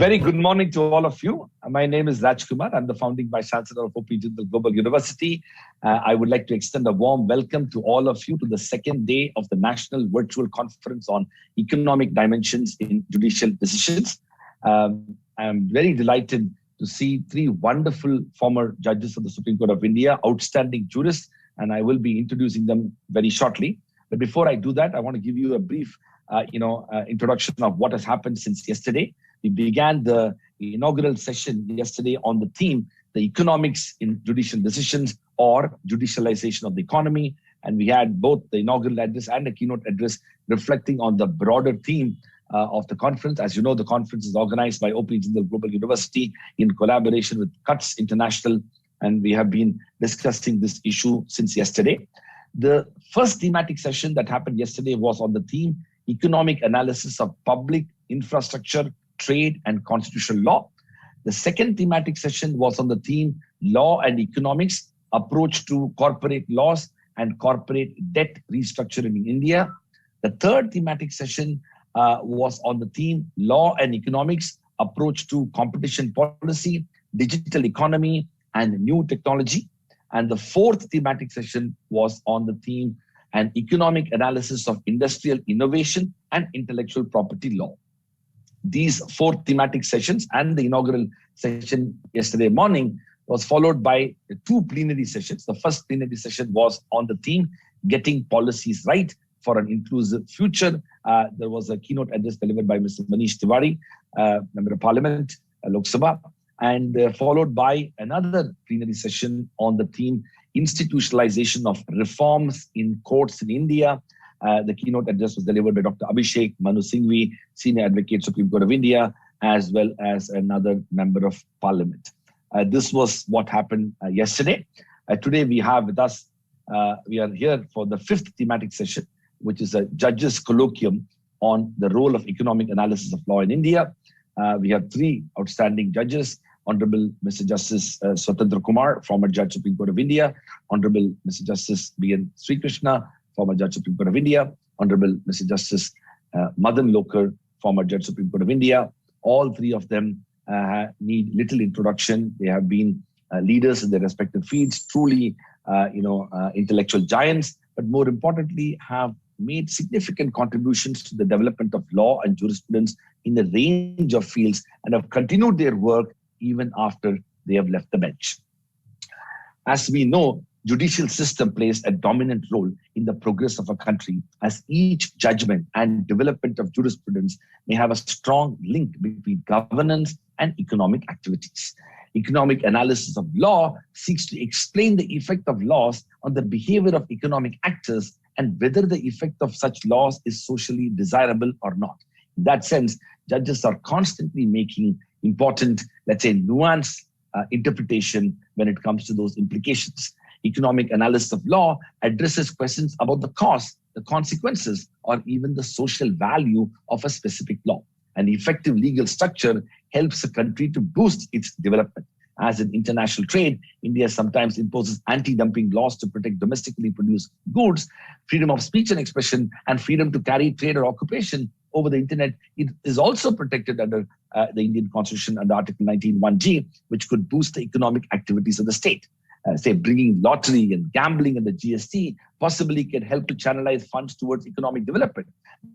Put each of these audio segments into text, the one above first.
very good morning to all of you. My name is Raj Kumar. I'm the founding Vice Chancellor of OP Jindal Global University. I would like to extend a warm welcome to all of you to the second day of the National Virtual Conference on Economic Dimensions in Judicial Decisions. I'm very delighted to see three wonderful former judges of the Supreme Court of India, outstanding jurists, and I will be introducing them very shortly. But before I do that, I want to give you a brief introduction of what has happened since yesterday. We began the inaugural session yesterday on the theme, the economics in judicial decisions or judicialization of the economy. And we had both the inaugural address and the keynote address reflecting on the broader theme of the conference. As you know, the conference is organized by OP Jindal Global University in collaboration with CUTS International. And we have been discussing this issue since yesterday. The first thematic session that happened yesterday was on the theme, economic analysis of public infrastructure, trade and constitutional law. The second thematic session was on the theme, law and economics, approach to corporate laws and corporate debt restructuring in India. The third thematic session was on the theme, law and economics, approach to competition policy, digital economy and new technology. And the fourth thematic session was on the theme, an economic analysis of industrial innovation and intellectual property law. These four thematic sessions and the inaugural session yesterday morning was followed by two plenary sessions. The first plenary session was on the theme, getting policies right for an inclusive future. There was a keynote address delivered by Mr. Manish Tiwari, Member of Parliament, Lok Sabha, and followed by another plenary session on the theme, institutionalization of reforms in courts in India. The keynote address was delivered by Dr. Abhishek Manu Singhvi, Senior Advocate, Supreme Court of India, as well as another Member of Parliament. This was what happened yesterday. Today we have with us, we are here for the fifth thematic session, which is a judges colloquium on the role of economic analysis of law in India. We have three outstanding judges, Honorable Mr. Justice Swatantra Kumar, former Judge Supreme Court of India, Honorable Mr. Justice B.N. Sri Krishna, former Judge Supreme Court of India, Honorable Mr. Justice Madan Lokar, former Judge Supreme Court of India. All three of them need little introduction. They have been leaders in their respective fields, truly intellectual giants, but more importantly have made significant contributions to the development of law and jurisprudence in a range of fields and have continued their work even after they have left the bench. As we know, judicial system plays a dominant role in the progress of a country, as each judgment and development of jurisprudence may have a strong link between governance and economic activities. Economic analysis of law seeks to explain the effect of laws on the behavior of economic actors and whether the effect of such laws is socially desirable or not. In that sense, judges are constantly making important, let's say, nuanced interpretation when it comes to those implications. Economic analysis of law addresses questions about the cost, the consequences, or even the social value of a specific law. An effective legal structure helps a country to boost its development. As in international trade, India sometimes imposes anti-dumping laws to protect domestically produced goods. Freedom of speech and expression and freedom to carry trade or occupation over the internet, it is also protected under the Indian Constitution under Article 19(1)(g), which could boost the economic activities of the state. Say bringing lottery and gambling and the GST possibly can help to channelize funds towards economic development.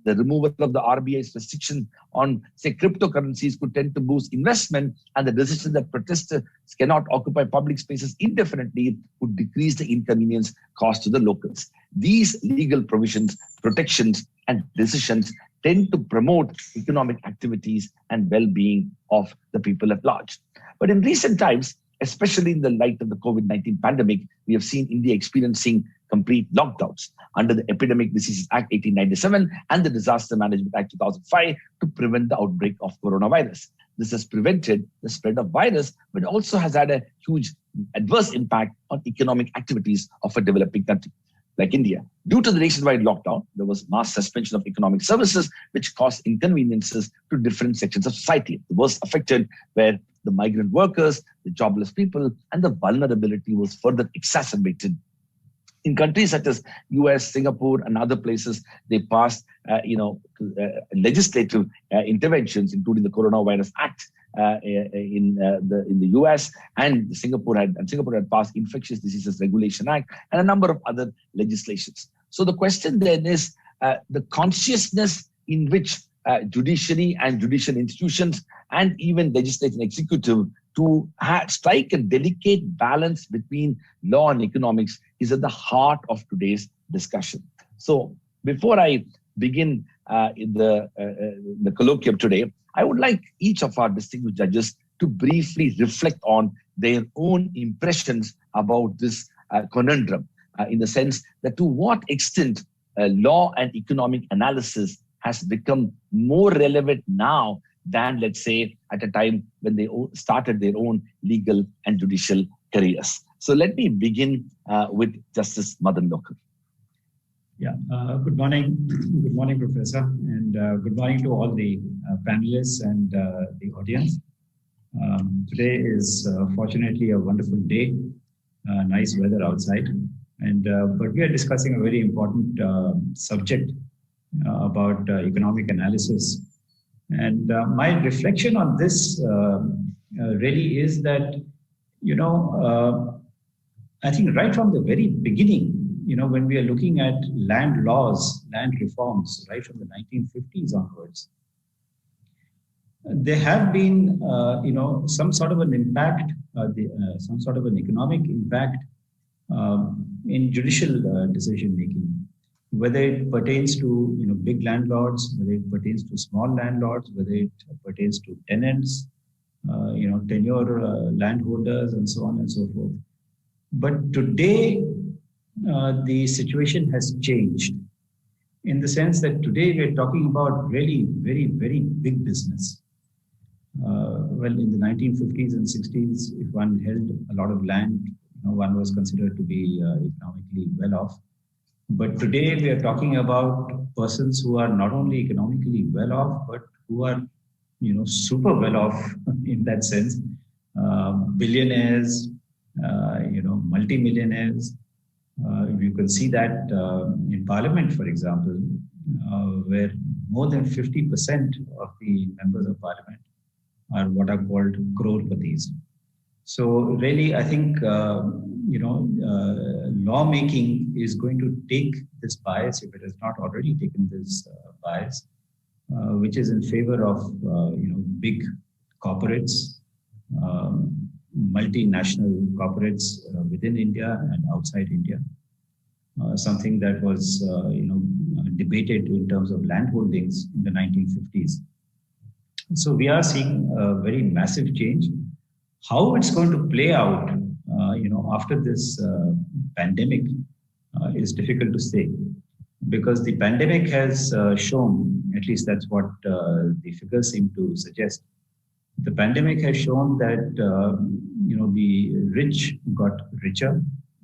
The removal of the RBI's restriction on, say, cryptocurrencies could tend to boost investment, and the decision that protesters cannot occupy public spaces indefinitely would decrease the inconvenience caused to the locals. These legal provisions, protections, and decisions tend to promote economic activities and well-being of the people at large. But in recent times, especially in the light of the COVID-19 pandemic, we have seen India experiencing complete lockdowns under the Epidemic Diseases Act 1897 and the Disaster Management Act 2005 to prevent the outbreak of coronavirus. This has prevented the spread of virus, but also has had a huge adverse impact on economic activities of a developing country like India. Due to the nationwide lockdown, there was mass suspension of economic services, which caused inconveniences to different sections of society. The worst affected were the migrant workers, the jobless people, and the vulnerability was further exacerbated In countries such as US, Singapore, and other places, they passed, legislative interventions, including the Coronavirus Act in the US, and Singapore had passed Infectious Diseases Regulation Act and a number of other legislations. So the question then is the consciousness in which judiciary and judicial institutions and even legislative and executive to strike a delicate balance between law and economics is at the heart of today's discussion. So before I begin in the colloquium today, I would like each of our distinguished judges to briefly reflect on their own impressions about this conundrum, in the sense that to what extent law and economic analysis has become more relevant now than, let's say, at a time when they started their own legal and judicial careers. So let me begin with Justice Madan Lokar. Yeah, good morning. Good morning, Professor, and good morning to all the panelists and the audience. Today is fortunately a wonderful day, nice weather outside, and but we are discussing a very important subject about economic analysis. And my reflection on this really is that, I think right from the very beginning, when we are looking at land laws, land reforms, right from the 1950s onwards, there have been, some sort of an impact, some sort of an economic impact in judicial decision making, whether it pertains to big landlords, whether it pertains to small landlords, whether it pertains to tenants, tenure landholders, and so on and so forth. But today, the situation has changed in the sense that today we're talking about really very, very big business. Well, in the 1950s and 60s, if one held a lot of land, one was considered to be economically well off. But today we are talking about persons who are not only economically well off, but who are, super well off in that sense. Billionaires, multimillionaires. You can see that in Parliament, for example, where more than 50% of the members of Parliament are what are called crorepati's. So really, I think, lawmaking is going to take this bias, if it has not already taken this bias, which is in favor of, big corporates, multinational corporates within India and outside India. Something that was, debated in terms of land holdings in the 1950s. So we are seeing a very massive change. How it's going to play out, after this pandemic is difficult to say, because the pandemic has shown, at least that's what the figures seem to suggest. The pandemic has shown that, the rich got richer,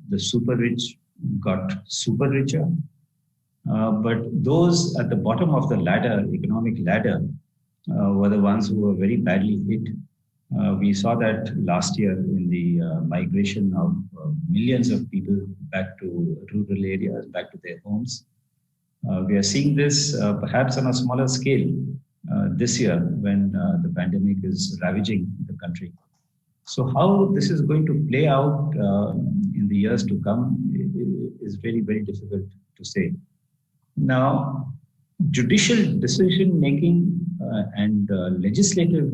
the super rich got super richer, but those at the bottom of the ladder, economic ladder, were the ones who were very badly hit. We saw that last year in the migration of millions of people back to rural areas, back to their homes. We are seeing this perhaps on a smaller scale this year when the pandemic is ravaging the country. So how this is going to play out in the years to come is very, very difficult to say. Now, judicial decision making and legislative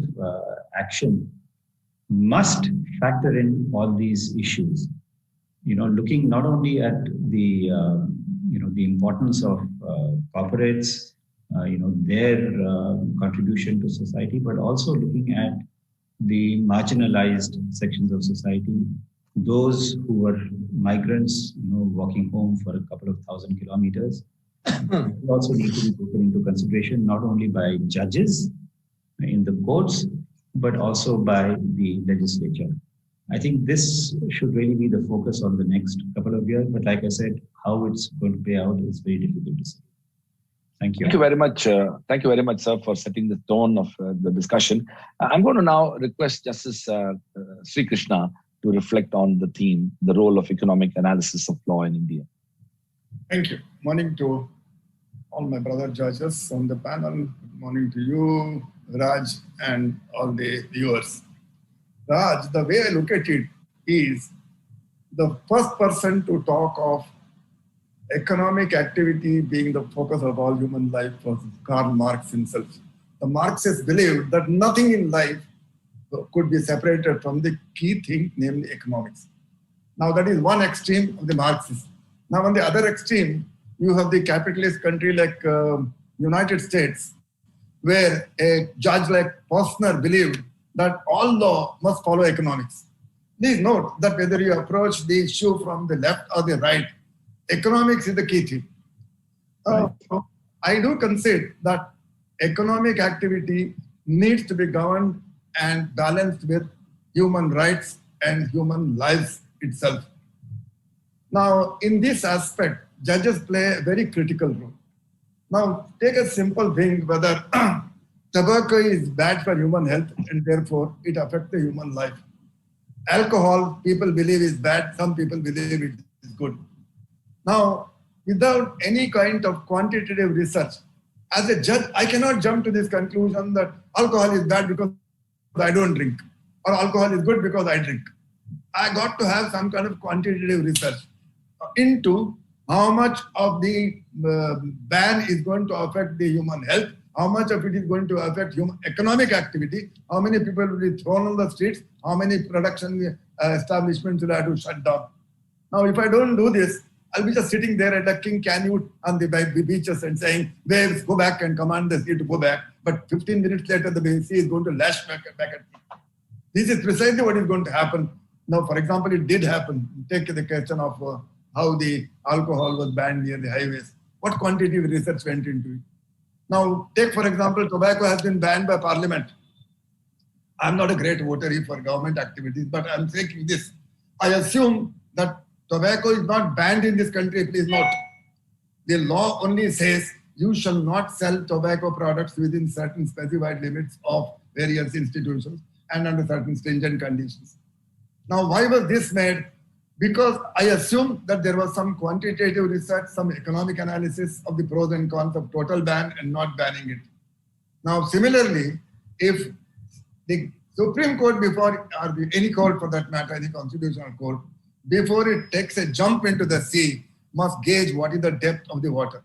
action must factor in all these issues. Looking not only at the the importance of corporates, their contribution to society, but also looking at the marginalized sections of society, those who were migrants, walking home for a couple of 1,000 kilometers. Also need to be taken into consideration not only by judges in the courts, but also by the legislature. I think this should really be the focus on the next couple of years. But like I said, how it's going to play out is very difficult to say. Thank you. Thank you very much. Thank you very much, sir, for setting the tone of the discussion. I'm going to now request Justice Sri Krishna to reflect on the theme, the role of economic analysis of law in India. Thank you. Morning to all my brother judges on the panel. Good morning to you, Raj, and all the viewers. Raj, the way I look at it is the first person to talk of economic activity being the focus of all human life was Karl Marx himself. The Marxists believed that nothing in life could be separated from the key thing, namely economics. Now that is one extreme of the Marxists. Now on the other extreme, you have the capitalist country like United States, where a judge like Posner believed that all law must follow economics. Please note that whether you approach the issue from the left or the right, economics is the key thing. I do concede that economic activity needs to be governed and balanced with human rights and human lives itself. Now, in this aspect, judges play a very critical role. Now, take a simple thing, whether tobacco is bad for human health and therefore it affects the human life. Alcohol, people believe is bad, some people believe it is good. Now, without any kind of quantitative research, as a judge, I cannot jump to this conclusion that alcohol is bad because I don't drink, or alcohol is good because I drink. I got to have some kind of quantitative research into how much of the ban is going to affect the human health, how much of it is going to affect human economic activity, how many people will be thrown on the streets, how many production establishments will have to shut down. Now, if I don't do this, I'll be just sitting there at a King Canute on the beaches and saying, waves, go back, and command the sea to go back. But 15 minutes later, the sea is going to lash back at me. This is precisely what is going to happen. Now, for example, it did happen. Take the question of how the alcohol was banned near the highways. What quantitative research went into it? Now, take, for example, tobacco has been banned by Parliament. I'm not a great votary for government activities, but I'm saying this. I assume that tobacco is not banned in this country, please note. The law only says you shall not sell tobacco products within certain specified limits of various institutions and under certain stringent conditions. Now, why was this made? Because I assume that there was some quantitative research, some economic analysis of the pros and cons of total ban and not banning it. Now, similarly, if the Supreme Court before, or any court for that matter, any constitutional court, before it takes a jump into the sea, must gauge what is the depth of the water.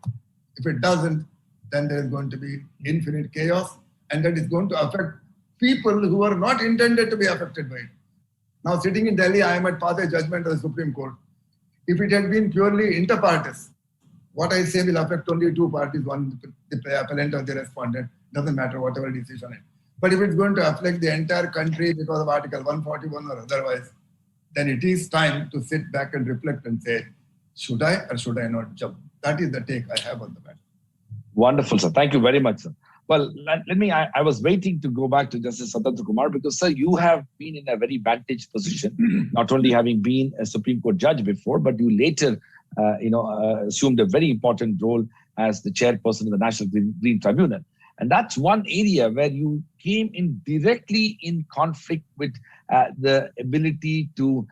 If it doesn't, then there is going to be infinite chaos, and that is going to affect people who are not intended to be affected by it. Now, sitting in Delhi, I might pass a judgment of the Supreme Court. If it had been purely inter partes, what I say will affect only two parties, one the appellant or the respondent, doesn't matter whatever decision it. But if it's going to affect the entire country because of Article 141 or otherwise, then it is time to sit back and reflect and say, should I or should I not jump? That is the take I have on the matter. Wonderful, sir. Thank you very much, sir. Well, I was waiting to go back to Justice Swatantha Kumar because, sir, you have been in a very vantage position, not only having been a Supreme Court judge before, but you later, assumed a very important role as the chairperson of the National Green Tribunal. And that's one area where you came in directly in conflict with the ability to,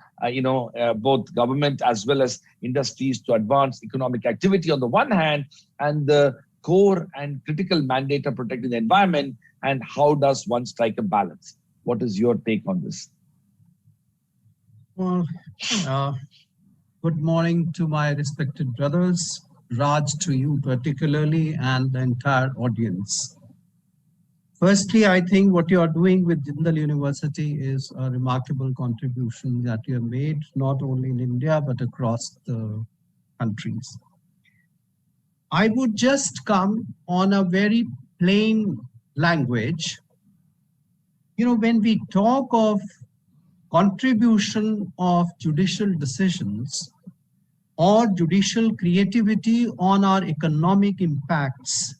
both government as well as industries to advance economic activity on the one hand, and the core and critical mandate of protecting the environment, and how does one strike a balance? What is your take on this? Well, good morning to my respected brothers, Raj to you particularly, and the entire audience. Firstly, I think what you are doing with Jindal University is a remarkable contribution that you have made, not only in India, but across the countries. I would just come on a very plain language. When we talk of contribution of judicial decisions or judicial creativity on our economic impacts,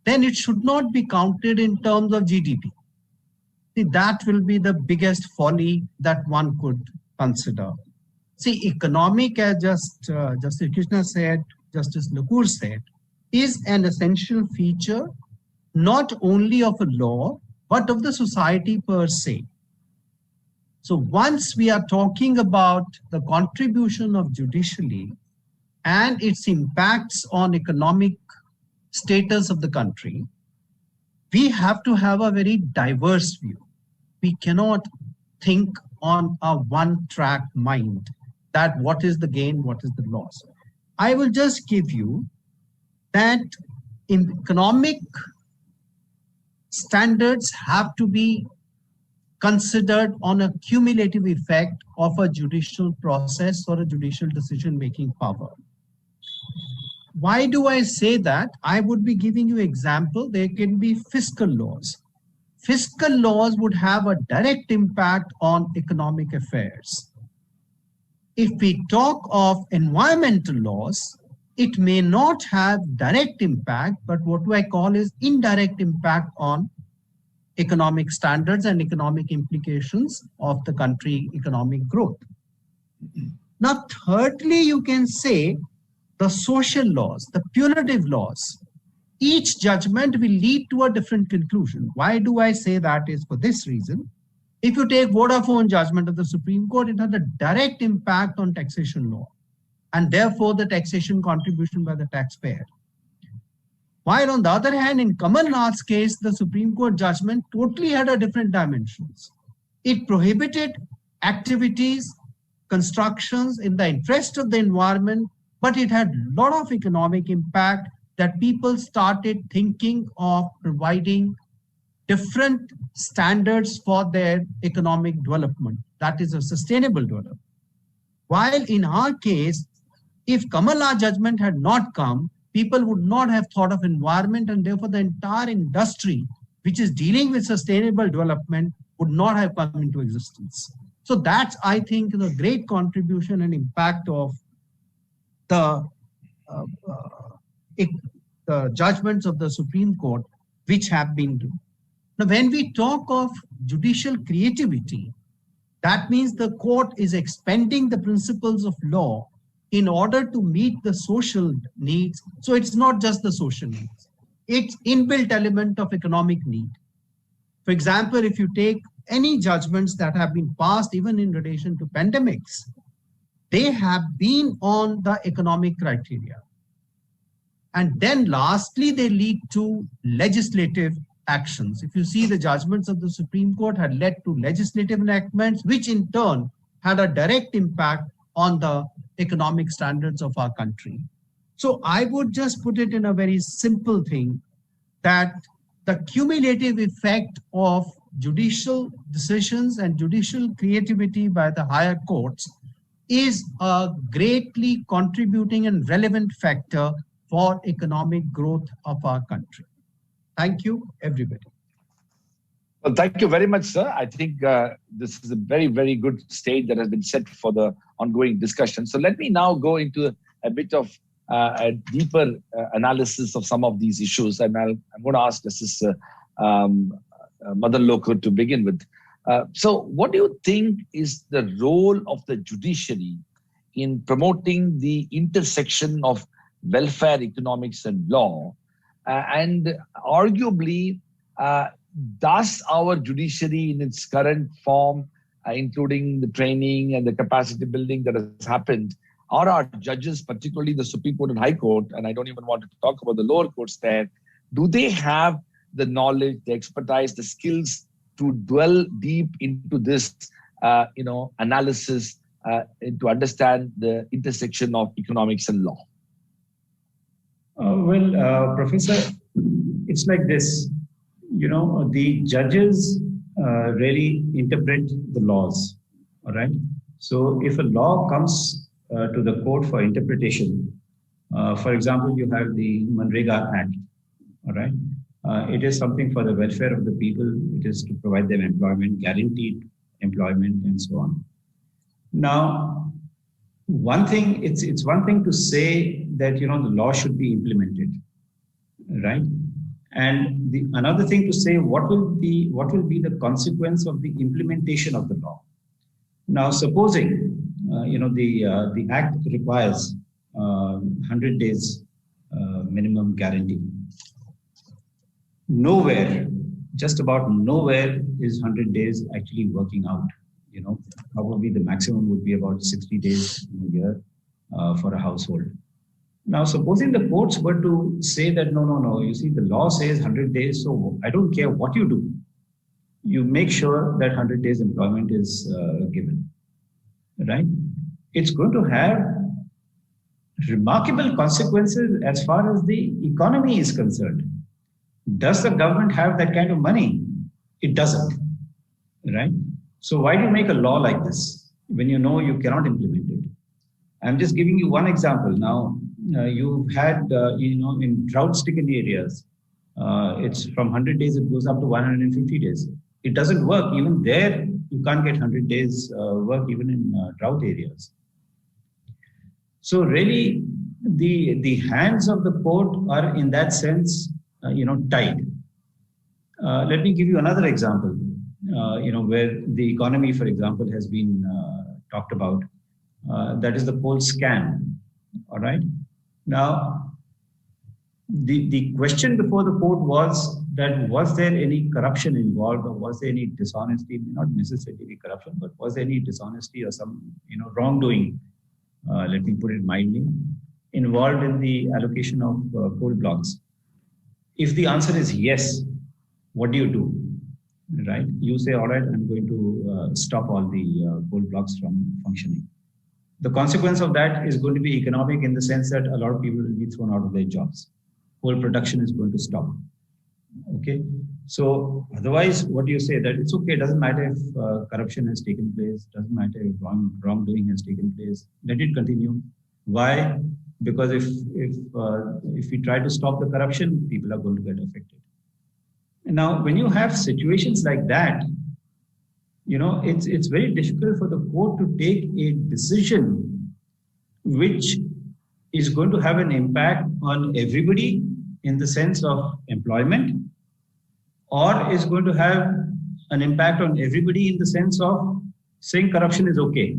then it should not be counted in terms of GDP. See, that will be the biggest folly that one could consider. See, economic, as Justice Krishna said, Justice Lakur said, is an essential feature not only of a law, but of the society per se. So once we are talking about the contribution of judiciary and its impacts on economic status of the country, we have to have a very diverse view. We cannot think on a one-track mind that what is the gain, what is the loss. I will just give you that in economic standards have to be considered on a cumulative effect of a judicial process or a judicial decision-making power. Why do I say that? I would be giving you example. There can be fiscal laws. Fiscal laws would have a direct impact on economic affairs. If we talk of environmental laws, it may not have direct impact, but what I call is indirect impact on economic standards and economic implications of the country economic growth. Now, thirdly, you can say the social laws, the punitive laws. Each judgment will lead to a different conclusion. Why do I say that? Is for this reason. If you take Vodafone judgment of the Supreme Court, it had a direct impact on taxation law, and therefore the taxation contribution by the taxpayer. While on the other hand, in Kamal Nath's case, the Supreme Court judgment totally had a different dimensions. It prohibited activities, constructions in the interest of the environment, but it had a lot of economic impact that people started thinking of providing different standards for their economic development. That is a sustainable development. While in our case, if Kamal Nath judgment had not come, people would not have thought of environment, and therefore the entire industry, which is dealing with sustainable development, would not have come into existence. So that's, I think, the great contribution and impact of the judgments of the Supreme Court, which have been done. Now, when we talk of judicial creativity, that means the court is expanding the principles of law in order to meet the social needs. So it's not just the social needs. It's inbuilt element of economic need. For example, if you take any judgments that have been passed, even in relation to pandemics, they have been on the economic criteria. And then lastly, they lead to legislative actions. If you see, the judgments of the Supreme Court had led to legislative enactments, which in turn had a direct impact on the economic standards of our country. So I would just put it in a very simple thing, that the cumulative effect of judicial decisions and judicial creativity by the higher courts is a greatly contributing and relevant factor for economic growth of our country. Thank you, everybody. Well, thank you very much, sir. I think this is a very, very good stage that has been set for the ongoing discussion. So let me now go into a bit of a deeper analysis of some of these issues. And I'm going to ask Justice Madan Lokur to begin with. So what do you think is the role of the judiciary in promoting the intersection of welfare, economics, and law? And arguably, does our judiciary in its current form, including the training and the capacity building that has happened, are our judges, particularly the Supreme Court and High Court, and I don't even want to talk about the lower courts there, do they have the knowledge, the expertise, the skills to dwell deep into this, analysis and to understand the intersection of economics and law? Professor, it's like this. The judges really interpret the laws, all right? So if a law comes to the court for interpretation, for example, you have the Manrega Act, all right? It is something for the welfare of the people. It is to provide them employment, guaranteed employment, and so on. Now, it's one thing to say that, the law should be implemented, right? And another thing to say, what will be the consequence of the implementation of the law? Now, supposing, the act requires 100 days minimum guarantee. Nowhere, just about nowhere is 100 days actually working out. Probably the maximum would be about 60 days in a year for a household. Now, supposing the courts were to say that, no, you see, the law says 100 days, so I don't care what you do. You make sure that 100 days employment is given, right? It's going to have remarkable consequences as far as the economy is concerned. Does the government have that kind of money? It doesn't, right? So why do you make a law like this when you know you cannot implement it? I'm just giving you one example. Now, you've had, in drought-stricken areas, it's from 100 days, it goes up to 150 days. It doesn't work. Even there, you can't get 100 days work even in drought areas. So really, the hands of the court are in that sense, tied. Let me give you another example, where the economy, for example, has been talked about. That is the coal scam. All right. Now, the question before the court was that was there any corruption involved, or was there any dishonesty? Not necessarily corruption, but was there any dishonesty or some wrongdoing? Let me put it mildly, involved in the allocation of coal blocks. If the answer is yes, what do you do? Right? You say, all right, I'm going to stop all the coal blocks from functioning. The consequence of that is going to be economic in the sense that a lot of people will be thrown out of their jobs. Coal production is going to stop. Okay. So otherwise, what do you say? That it's okay. It doesn't matter if corruption has taken place. Doesn't matter if wrongdoing has taken place. Let it continue. Why? Because if we try to stop the corruption, people are going to get affected. And now, when you have situations like that, it's very difficult for the court to take a decision which is going to have an impact on everybody in the sense of employment, or is going to have an impact on everybody in the sense of saying corruption is okay.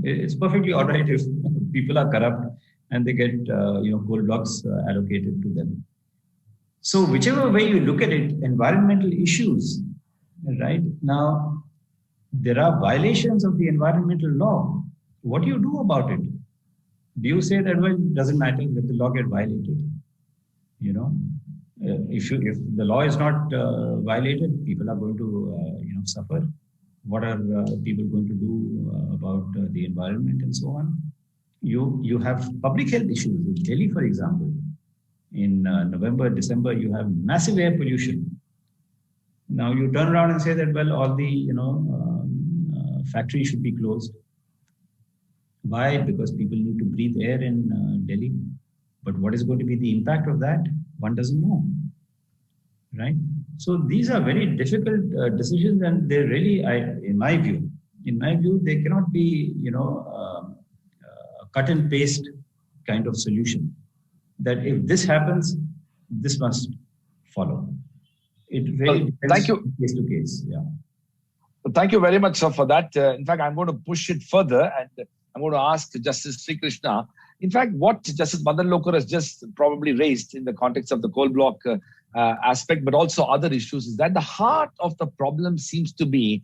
It's perfectly all right if people are corrupt and they get coal blocks allocated to them. So whichever way you look at it, environmental issues, right? Now, there are violations of the environmental law. What do you do about it? Do you say that, well, it doesn't matter, let the law get violated? If the law is not violated, people are going to suffer. What are people going to do about the environment and so on? You have public health issues. In Delhi, for example, in November, December, you have massive air pollution. Now you turn around and say that, well, all the factories should be closed. Why? Because people need to breathe air in Delhi. But what is going to be the impact of that? One doesn't know, right? So these are very difficult decisions, and they really, in my view, they cannot be, a cut and paste kind of solution. That if this happens, this must follow. It really depends. Thank you. Case to case. Yeah. Well, thank you very much, sir, for that. In fact, I'm going to push it further, and I'm going to ask Justice Sri Krishna. In fact, what Justice Madan Lokar has just probably raised in the context of the coal block aspect, but also other issues, is that the heart of the problem seems to be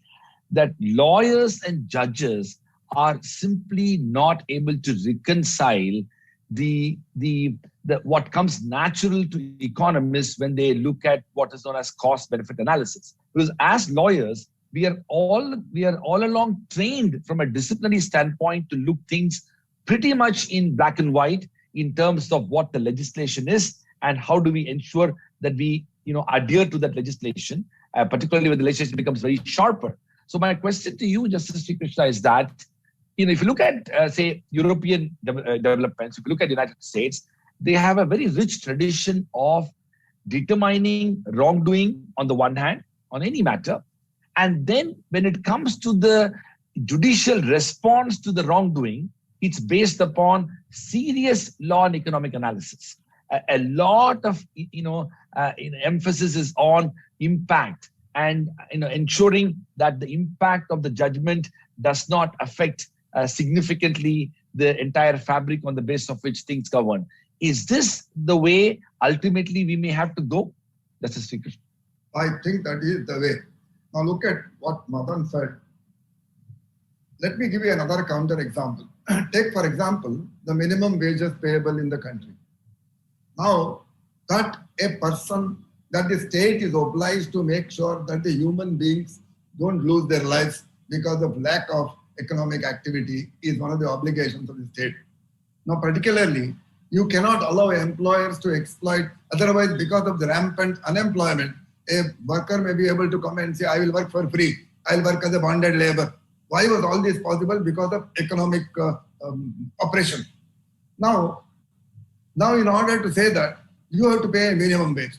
that lawyers and judges are simply not able to reconcile the what comes natural to economists when they look at what is known as cost-benefit analysis. Because as lawyers, we are all along trained from a disciplinary standpoint to look things pretty much in black and white in terms of what the legislation is and how do we ensure that we adhere to that legislation, particularly when the legislation becomes very sharper. So my question to you, Justice Sri Krishna, is that if you look at, say, European developments, if you look at the United States, they have a very rich tradition of determining wrongdoing on the one hand, on any matter. And then when it comes to the judicial response to the wrongdoing, it's based upon serious law and economic analysis. A lot of emphasis is on impact and ensuring that the impact of the judgment does not affect significantly the entire fabric on the basis of which things govern. Is this the way ultimately we may have to go? Justice Sri Krishna. I think that is the way. Now look at what Madan said. let me give you another counter example. Take, for example, the minimum wages payable in the country. Now, that a person, that the state is obliged to make sure that the human beings don't lose their lives because of lack of economic activity is one of the obligations of the state. Now, particularly, you cannot allow employers to exploit, otherwise because of the rampant unemployment, a worker may be able to come and say, I will work for free, I'll work as a bonded labor. Why was all this possible? Because of economic oppression. Now, in order to say that, you have to pay a minimum wage.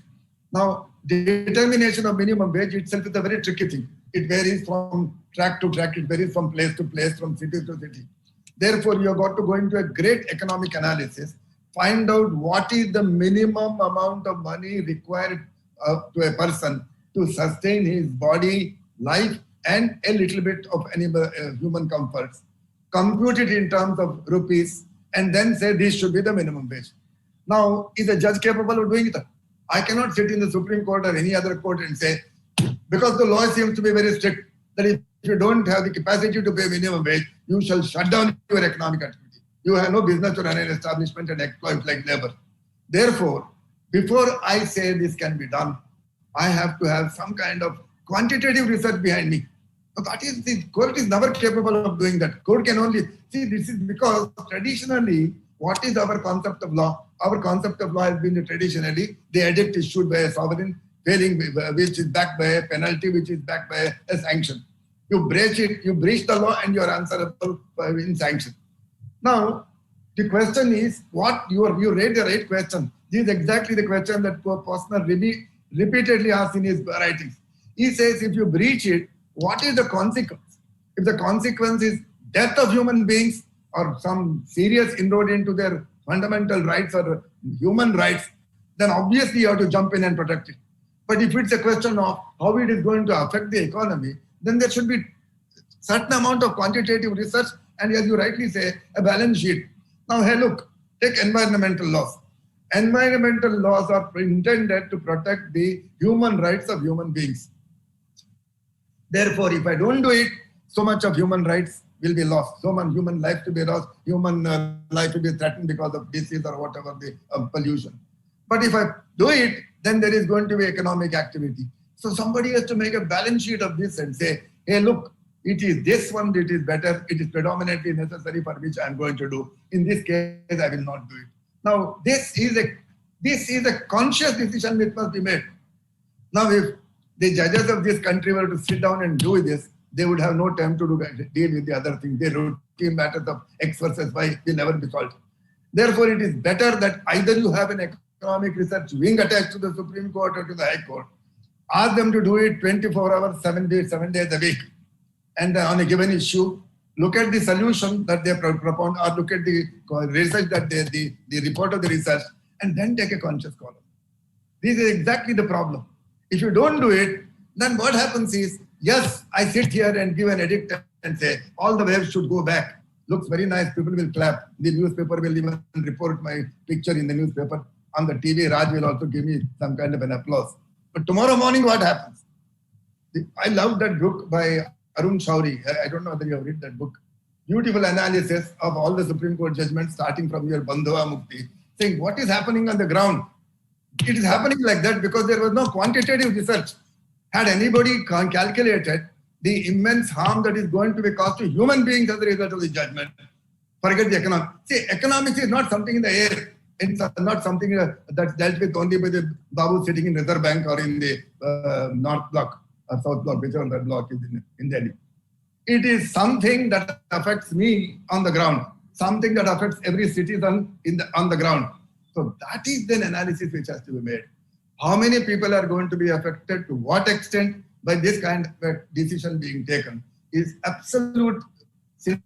Now, the determination of minimum wage itself is a very tricky thing. It varies from track to track, it varies from place to place, from city to city. Therefore, you have got to go into a great economic analysis, find out what is the minimum amount of money required to a person to sustain his body, life, and a little bit of animal, human comforts. Compute it in terms of rupees, and then say this should be the minimum wage. Now, is a judge capable of doing it? I cannot sit in the Supreme Court or any other court and say, because the law seems to be very strict, that if you don't have the capacity to pay minimum wage, you shall shut down your economic activity. You have no business to run an establishment and exploit like labor. Therefore, before I say this can be done, I have to have some kind of quantitative research behind me. So that is, the court is never capable of doing that. Court can only, see, this is because traditionally, what is our concept of law? Our concept of law has been traditionally the edict issued by a sovereign, failing which is backed by a penalty, which is backed by a sanction. You breach it, you breach the law, and you are answerable in sanction. Now, the question is, you raised the right question. This is exactly the question that Posner repeatedly asks in his writings. He says, if you breach it, what is the consequence? If the consequence is death of human beings or some serious inroad into their fundamental rights or human rights, then obviously you have to jump in and protect it. But if it's a question of how it is going to affect the economy, then there should be certain amount of quantitative research and, as you rightly say, a balance sheet. Now, hey, look, take environmental laws. Environmental laws are intended to protect the human rights of human beings. Therefore, if I don't do it, so much of human rights will be lost. So much human life to be lost, human life will be threatened because of disease or whatever the pollution. But if I do it, then there is going to be economic activity. So somebody has to make a balance sheet of this and say, hey, look, it is this one that is better, it is predominantly necessary for which I am going to do. In this case, I will not do it. Now, this is a conscious decision which must be made. Now, if the judges of this country were to sit down and do this, they would have no time to deal with the other things. The routine matters of X versus Y will never be solved. Therefore, it is better that either you have an economic research wing attached to the Supreme Court or to the High Court, ask them to do it 24 hours, 7 days a week. And on a given issue, look at the solution that they propound, or look at the research that the report of the research, and then take a conscious call. This is exactly the problem. If you don't do it, then what happens is, yes, I sit here and give an edict and say, all the waves should go back. Looks very nice, people will clap. The newspaper will even report my picture in the newspaper. On the TV, Raj will also give me some kind of an applause. But tomorrow morning, what happens? I love that book by Arun Shourie. I don't know whether you have read that book. Beautiful analysis of all the Supreme Court judgments, starting from your Bandhava Mukti, saying what is happening on the ground. It is happening like that because there was no quantitative research. Had anybody calculated the immense harm that is going to be caused to human beings as a result of the judgment, forget the economics. See, economics is not something in the air. It's not something that's dealt with only by the Babu sitting in Reserve Bank or in the North Block or South Block, whichever that block is in Delhi. It is something that affects me on the ground, something that affects every citizen on the ground. So that is the analysis which has to be made. How many people are going to be affected, to what extent, by this kind of decision being taken is absolute sine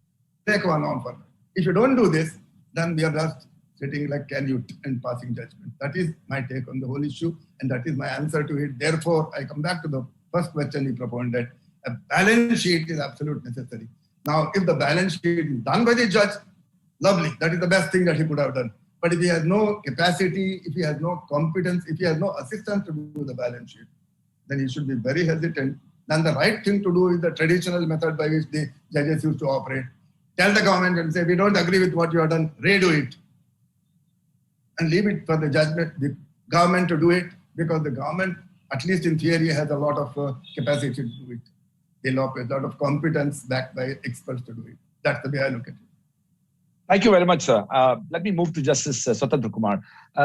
qua non for me. If you don't do this, then we are just sitting like Canute and passing judgment. That is my take on the whole issue, and that is my answer to it. Therefore, I come back to the first question you propounded. A balance sheet is absolutely necessary. Now, if the balance sheet is done by the judge, lovely. That is the best thing that he could have done. But if he has no capacity, if he has no competence, if he has no assistance to do the balance sheet, then he should be very hesitant then the right thing to do is the traditional method by which the judges used to operate. Tell the government and say, we don't agree with what you have done, redo it. And leave it for the government to do it, because the government, at least in theory, has a lot of capacity to do it. A lot of competence backed by experts to do it. That's the way I look at it. Thank you very much, sir. Let me move to Justice Swatantra Kumar.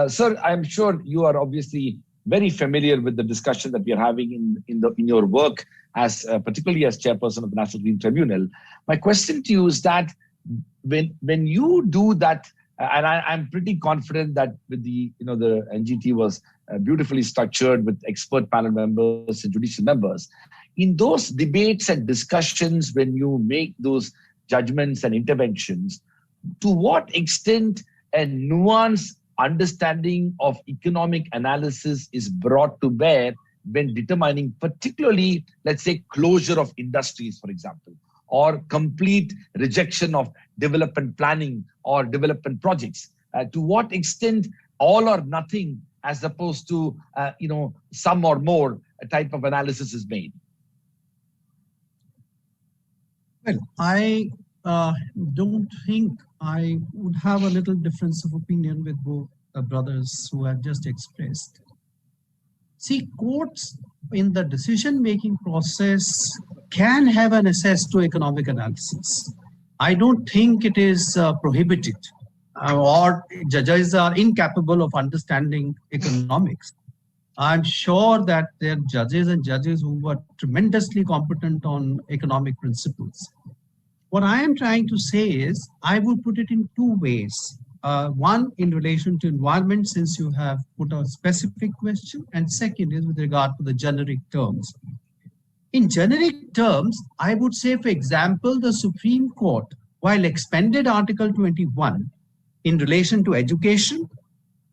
Sir, I'm sure you are obviously very familiar with the discussion that we are having in your work, as particularly as chairperson of the National Green Tribunal. My question to you is that when you do that, and I'm pretty confident that with the NGT was beautifully structured with expert panel members and judicial members. In those debates and discussions, when you make those judgments and interventions, to what extent a nuanced understanding of economic analysis is brought to bear when determining particularly, let's say, closure of industries, for example, or complete rejection of development planning or development projects? To what extent all or nothing, as opposed to some or more type of analysis is made? Well, I don't think I would have a little difference of opinion with both the brothers who have just expressed. See, courts in the decision-making process can have an access to economic analysis. I don't think it is prohibited or judges are incapable of understanding economics. I'm sure that there are judges who are tremendously competent on economic principles. What I am trying to say is, I would put it in two ways. One, in relation to environment, since you have put a specific question, and second is with regard to the generic terms. In generic terms, I would say, for example, the Supreme Court, while expanded Article 21 in relation to education,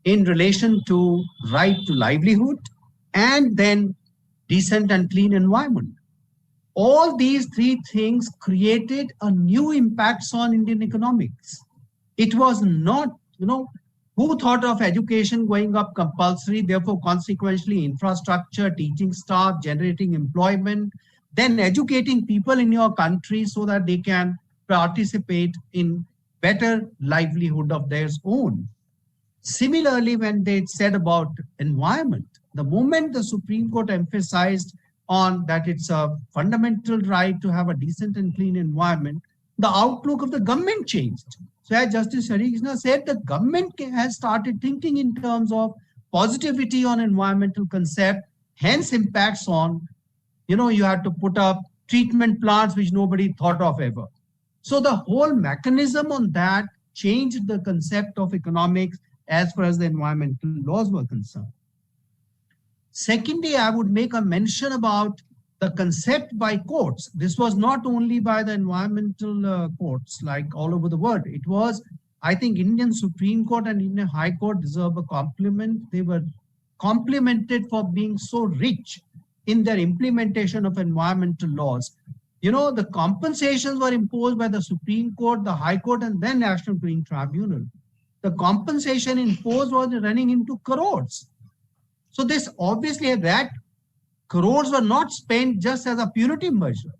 in relation to right to livelihood, and then decent and clean environment. All these three things created a new impacts on Indian economics. It was not, who thought of education going up compulsory, therefore consequentially infrastructure, teaching staff, generating employment, then educating people in your country so that they can participate in better livelihood of their own. Similarly, when they said about environment, the moment the Supreme Court emphasized on that it's a fundamental right to have a decent and clean environment, the outlook of the government changed. So as Justice Harikrishna said, the government has started thinking in terms of positivity on environmental concept, hence impacts on, you have to put up treatment plants which nobody thought of ever. So the whole mechanism on that changed the concept of economics as far as the environmental laws were concerned. Secondly, I would make a mention about the concept by courts. This was not only by the environmental courts like all over the world. It was, I think, Indian Supreme Court and Indian High Court deserve a compliment. They were complimented for being so rich in their implementation of environmental laws. The compensations were imposed by the Supreme Court, the High Court, and then National Green Tribunal. The compensation imposed was running into crores. So this obviously, that crores were not spent just as a punitive measure.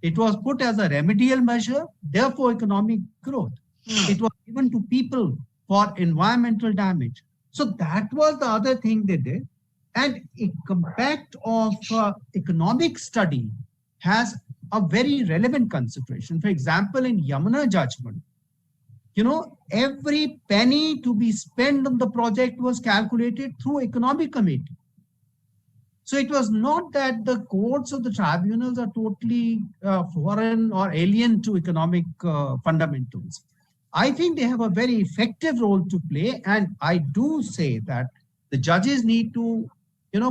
It was put as a remedial measure, therefore economic growth. It was given to people for environmental damage. So that was the other thing they did. And a compact of economic study has a very relevant consideration. For example, in Yamuna judgment, every penny to be spent on the project was calculated through economic committee. So it was not that the courts or the tribunals are totally foreign or alien to economic fundamentals. I think they have a very effective role to play. And I do say that the judges need to,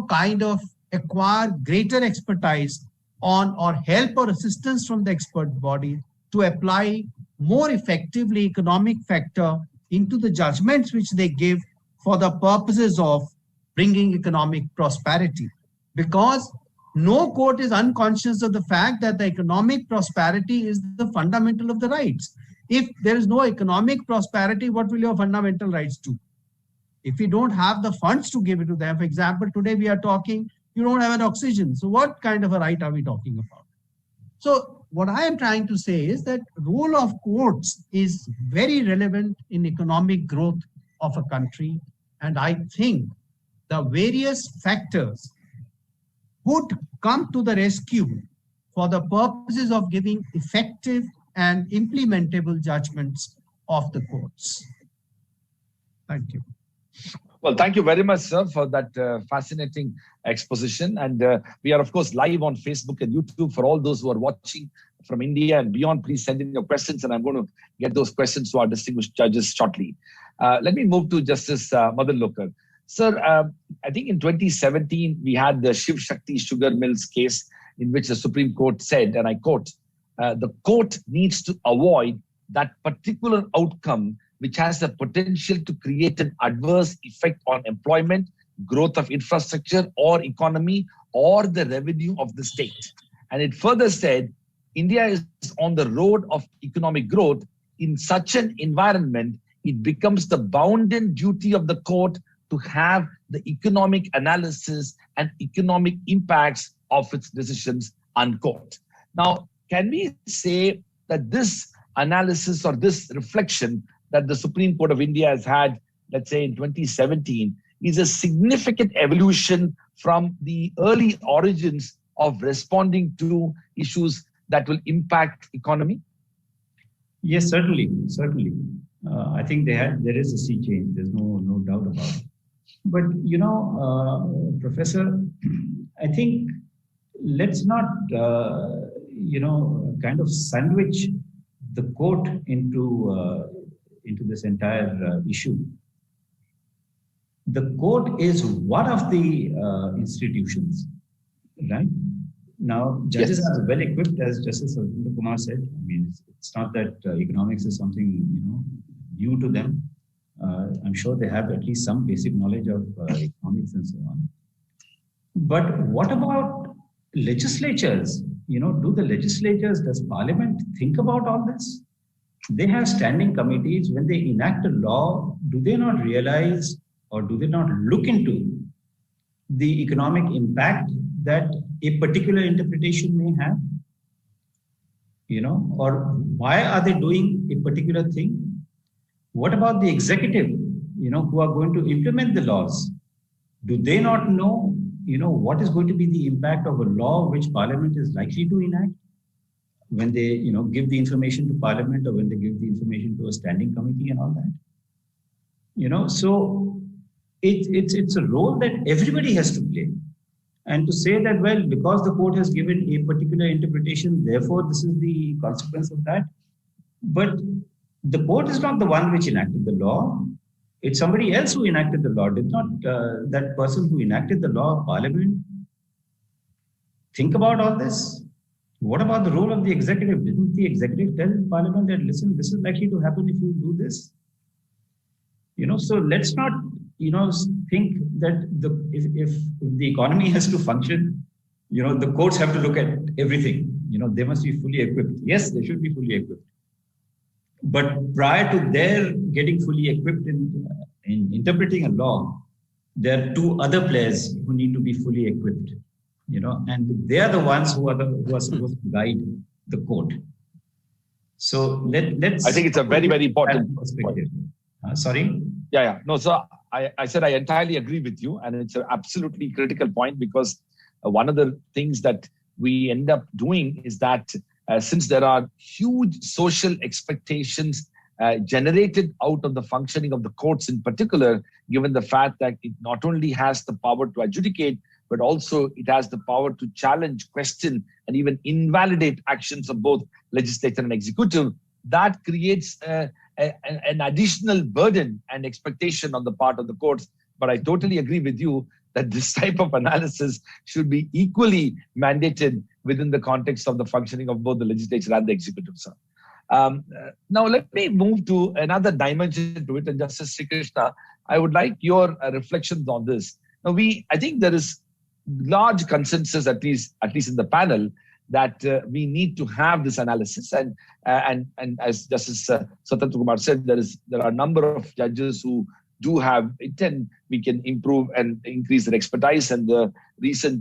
kind of acquire greater expertise on or help or assistance from the expert body to apply more effectively economic factor into the judgments which they give for the purposes of bringing economic prosperity. Because no court is unconscious of the fact that the economic prosperity is the fundamental of the rights. If there is no economic prosperity, what will your fundamental rights do? If you don't have the funds to give it to them, for example, today we are talking You don't have an oxygen. So what kind of a right are we talking about? So what I am trying to say is that role of courts is very relevant in economic growth of a country. And I think the various factors would come to the rescue for the purposes of giving effective and implementable judgments of the courts. Thank you. Well, thank you very much, sir, for that fascinating exposition. And we are, of course, live on Facebook and YouTube. For all those who are watching from India and beyond, please send in your questions, and I'm going to get those questions to our distinguished judges shortly. Let me move to Justice Madan Lokar. Sir, I think in 2017, we had the Shiv Shakti Sugar Mills case in which the Supreme Court said, and I quote, the court needs to avoid that particular outcome which has the potential to create an adverse effect on employment, growth of infrastructure or economy, or the revenue of the state. And it further said, India is on the road of economic growth. In such an environment, it becomes the bounden duty of the court to have the economic analysis and economic impacts of its decisions, unquote. Now, can we say that this analysis or this reflection that the Supreme Court of India has had, let's say in 2017, is a significant evolution from the early origins of responding to issues that will impact economy? Yes, certainly. I think there is a sea change. There's no doubt about it. But, Professor, I think let's not, kind of sandwich the court into this entire issue. The court is one of the institutions, right? Now, judges Yes. are well equipped, as Justice Arvind Kumar said. I mean, it's not that economics is something new to them. I'm sure they have at least some basic knowledge of economics and so on. But what about legislatures? Does Parliament think about all this? They have standing committees. When they enact a law, do they not realize or do they not look into the economic impact that a particular interpretation may have? Or why are they doing a particular thing? What about the executive, who are going to implement the laws? Do they not know, what is going to be the impact of a law which Parliament is likely to enact when they, give the information to Parliament, or when they give the information to a standing committee and all that? So it's a role that everybody has to play. And to say that, well, because the court has given a particular interpretation, therefore this is the consequence of that. But the court is not the one which enacted the law. It's somebody else who enacted the law. Did not that person who enacted the law, Parliament, think about all this? What about the role of the executive? Didn't the executive tell Parliament that, listen, this is likely to happen if you do this? So let's not, think that if the economy has to function, the courts have to look at everything. They must be fully equipped. Yes, they should be fully equipped. But prior to their getting fully equipped in interpreting a law, there are two other players who need to be fully equipped, and they are the ones who are supposed to guide the court. So let's. I think it's a very, very important perspective. Sorry? Yeah. No, sir, I said I entirely agree with you, and it's an absolutely critical point, because one of the things that we end up doing is that since there are huge social expectations generated out of the functioning of the courts in particular, given the fact that it not only has the power to adjudicate, but also it has the power to challenge, question, and even invalidate actions of both legislature and executive, that creates an additional burden and expectation on the part of the courts. But I totally agree with you that this type of analysis should be equally mandated within the context of the functioning of both the legislature and the executive, sir. Now, let me move to another dimension to it. And Justice Sri Krishna, I would like your reflections on this. Now, I think there is large consensus, at least in the panel, that we need to have this analysis. And as Justice Swatantra Kumar said, there are a number of judges who do have it, and we can improve and increase their expertise, and the recent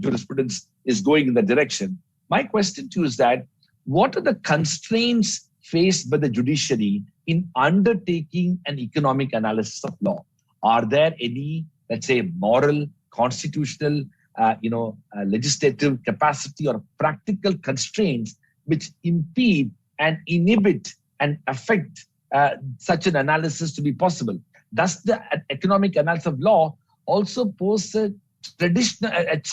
jurisprudence is going in that direction. My question to you is that, what are the constraints faced by the judiciary in undertaking an economic analysis of law? Are there any, let's say, moral, constitutional, legislative capacity or practical constraints which impede and inhibit and affect such an analysis to be possible? Does the economic analysis of law also pose a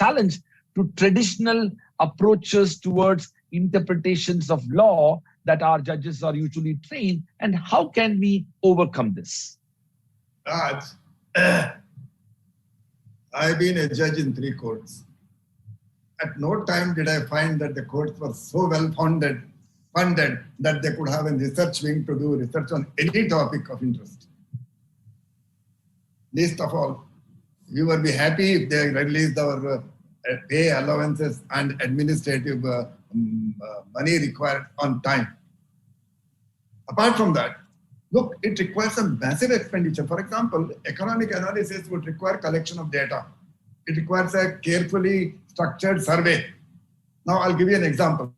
challenge to traditional approaches towards interpretations of law that our judges are usually trained, and how can we overcome this? I've been a judge in 3 courts. At no time did I find that the courts were so well funded that they could have a research wing to do research on any topic of interest. Least of all, we would be happy if they released our pay allowances and administrative money required on time. Apart from that, look, it requires a massive expenditure. For example, economic analysis would require collection of data. It requires a carefully structured survey. Now, I'll give you an example.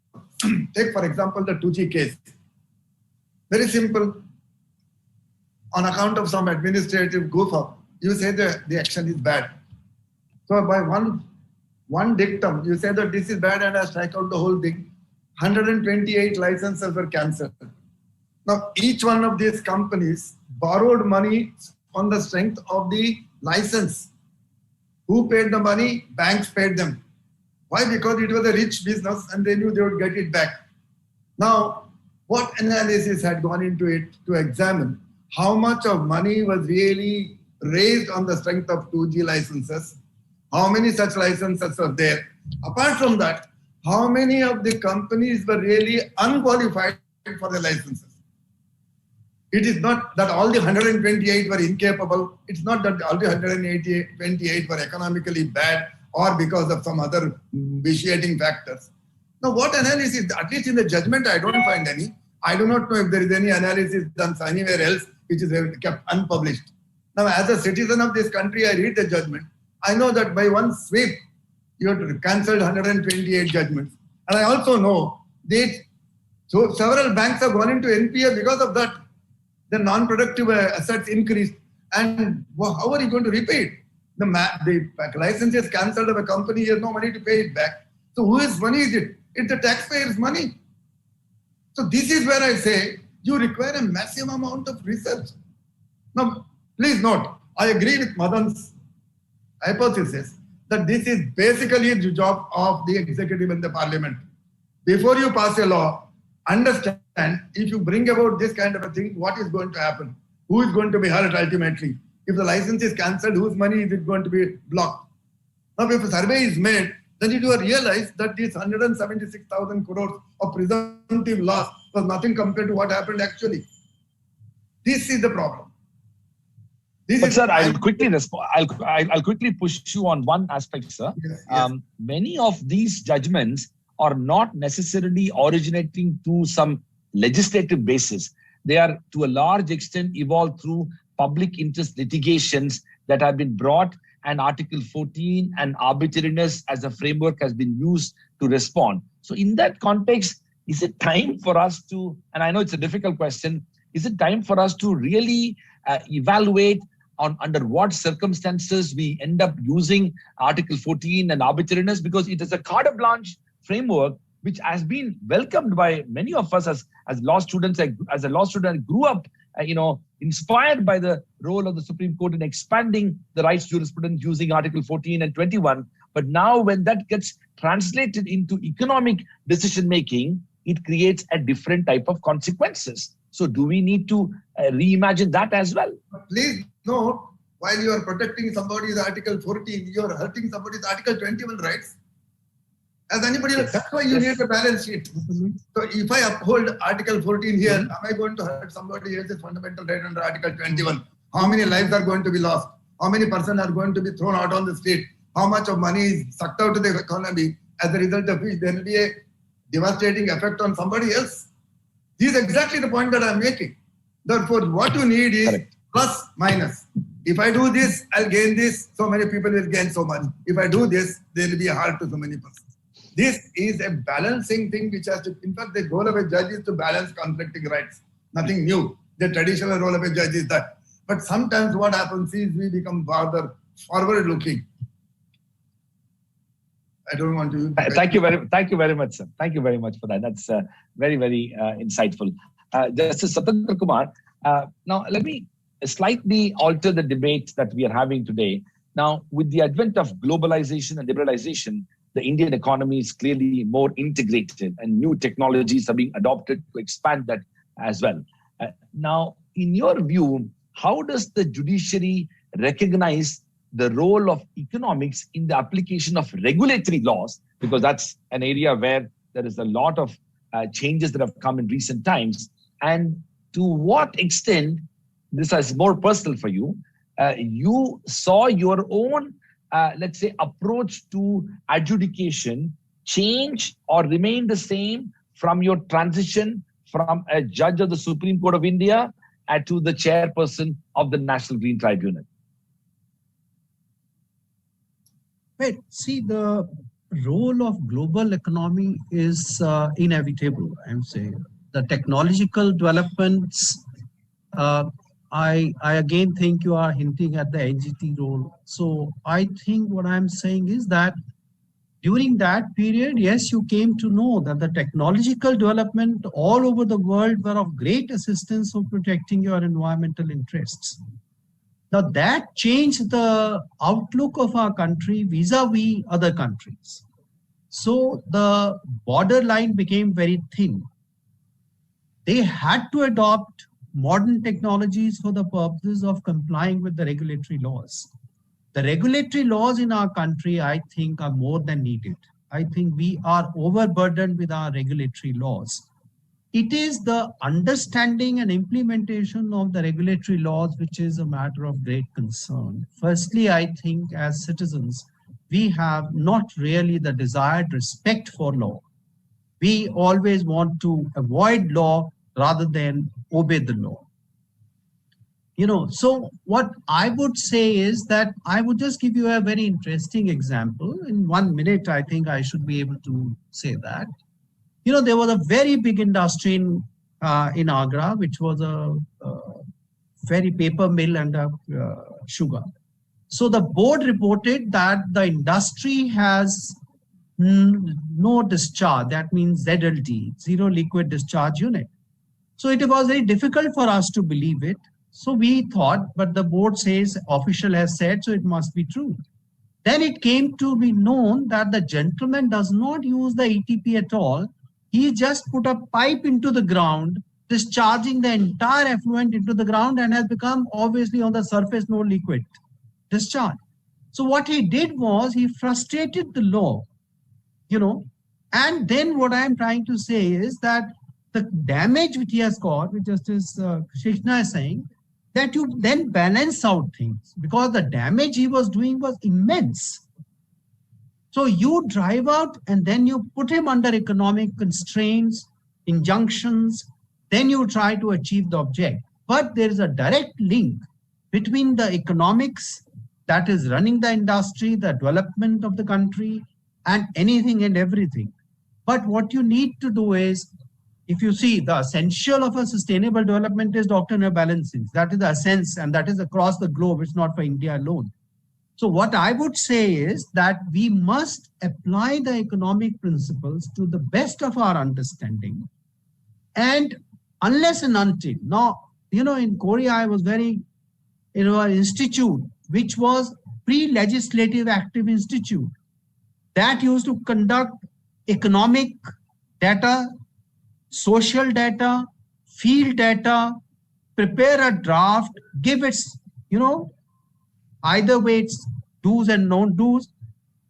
Take, for example, the 2G case. Very simple. On account of some administrative goof up, you say the action is bad. So by one dictum, you say that this is bad and I strike out the whole thing. 128 licenses were cancelled. Now, each one of these companies borrowed money on the strength of the license. Who paid the money? Banks paid them. Why? Because it was a rich business and they knew they would get it back. Now, what analysis had gone into it to examine how much of money was really raised on the strength of 2G licenses? How many such licenses are there? Apart from that, how many of the companies were really unqualified for the licenses? It is not that all the 128 were incapable. It's not that all the 128 were economically bad or because of some other vitiating factors. Now, what analysis, at least in the judgment, I don't find any. I do not know if there is any analysis done anywhere else which is kept unpublished. Now, as a citizen of this country, I read the judgment. I know that by one sweep, you have cancelled 128 judgments. And I also know that so several banks have gone into NPA because of that. The non-productive assets increased. And how are you going to repay it? The license is cancelled of a company, has no money to pay it back. So whose money is it? It's the taxpayers' money. So this is where I say you require a massive amount of research. Now, please note, I agree with Madan's hypothesis that this is basically the job of the executive and the parliament. Before you pass a law, understand if you bring about this kind of a thing, what is going to happen? Who is going to be hurt ultimately? If the license is cancelled, whose money is it going to be blocked? Now, if a survey is made, then you will realize that this 176,000 crores of presumptive loss was nothing compared to what happened actually. This is the problem. But sir, I'll quickly respond. I'll quickly push you on one aspect, sir. Yes. Many of these judgments are not necessarily originating to some legislative basis. They are to a large extent evolved through public interest litigations that have been brought, and Article 14 and arbitrariness as a framework has been used to respond. So in that context, is it time for us to, and I know it's a difficult question, is it time for us to really evaluate on under what circumstances we end up using Article 14 and arbitrariness? Because it is a carte blanche framework which has been welcomed by many of us as law students. As a law student, I grew up, inspired by the role of the Supreme Court in expanding the rights jurisprudence using Article 14 and 21. But now when that gets translated into economic decision making, it creates a different type of consequences. So do we need to reimagine that as well? But please note, while you are protecting somebody's Article 14, you are hurting somebody's Article 21 rights. As anybody else, that's why you need a balance sheet. So if I uphold Article 14 here, am I going to hurt somebody else's fundamental right under Article 21? How many lives are going to be lost? How many persons are going to be thrown out on the street? How much of money is sucked out of the economy, as a result of which there will be a devastating effect on somebody else? This is exactly the point that I'm making. Therefore, what you need is plus minus. If I do this, I'll gain this, so many people will gain so much. If I do this, there will be a harm to so many persons. This is a balancing thing which has to, in fact, the role of a judge is to balance conflicting rights. Nothing new. The traditional role of a judge is that. But sometimes what happens is we become rather forward-looking. I don't want to. Thank you very much, sir. Thank you very much for that. That's very, very insightful. Justice Swatantra Kumar, now let me slightly alter the debate that we are having today. Now, with the advent of globalization and liberalization, the Indian economy is clearly more integrated and new technologies are being adopted to expand that as well. Now, in your view, how does the judiciary recognize the role of economics in the application of regulatory laws? Because that's an area where there is a lot of changes that have come in recent times. And to what extent, this is more personal for you, you saw your own, let's say, approach to adjudication change or remain the same from your transition from a judge of the Supreme Court of India to the chairperson of the National Green Tribunal? Wait, see, the role of global economy is inevitable, I'm saying. The technological developments, I again think you are hinting at the NGT role. So I think what I'm saying is that during that period, yes, you came to know that the technological development all over the world were of great assistance for protecting your environmental interests. Now that changed the outlook of our country vis-a-vis other countries. So the borderline became very thin. They had to adopt modern technologies for the purposes of complying with the regulatory laws. The regulatory laws in our country, I think, are more than needed. I think we are overburdened with our regulatory laws. It is the understanding and implementation of the regulatory laws which is a matter of great concern. Firstly, I think as citizens, we have not really the desired respect for law. We always want to avoid law rather than obey the law. So what I would say is that I would just give you a very interesting example. In 1 minute, I think I should be able to say that. There was a very big industry in Agra, which was a very paper mill and sugar. So the board reported that the industry has no discharge. That means ZLD, zero liquid discharge unit. So it was very difficult for us to believe it. So we thought, but the board says, official has said, so it must be true. Then it came to be known that the gentleman does not use the ETP at all. He just put a pipe into the ground, discharging the entire effluent into the ground and has become obviously on the surface no liquid discharge. So what he did was he frustrated the law, and then what I'm trying to say is that the damage which he has caused, which Justice Krishna is saying, that you then balance out things because the damage he was doing was immense. So you drive out and then you put him under economic constraints, injunctions, then you try to achieve the object. But there is a direct link between the economics that is running the industry, the development of the country, and anything and everything. But what you need to do is, if you see the essential of a sustainable development is doctrinal balancing. That is the essence, and that is across the globe. It's not for India alone. So what I would say is that we must apply the economic principles to the best of our understanding. And unless and until, now, in Korea, I was an institute, which was pre-legislative active institute that used to conduct economic data, social data, field data, prepare a draft, give its, either way it's do's and non-do's,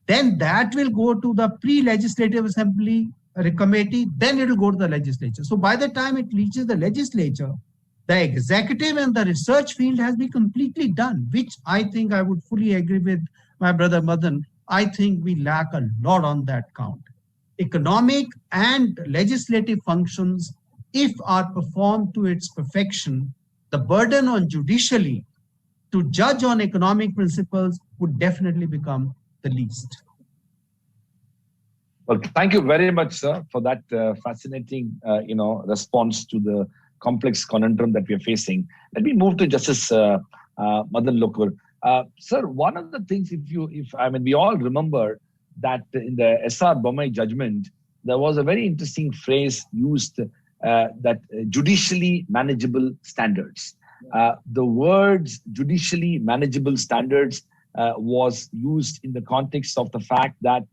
then that will go to the pre-legislative assembly committee, then it will go to the legislature. So by the time it reaches the legislature, the executive and the research field has been completely done, which I think I would fully agree with my brother Madan. I think we lack a lot on that count. Economic and legislative functions, if are performed to its perfection, the burden on judicially to judge on economic principles would definitely become the least. Well, thank you very much, sir, for that fascinating, response to the complex conundrum that we are facing. Let me move to Justice Madan Lokur. Sir, one of the things, we all remember that in the S.R. Bommai judgment, there was a very interesting phrase used that judicially manageable standards. The words judicially manageable standards was used in the context of the fact that,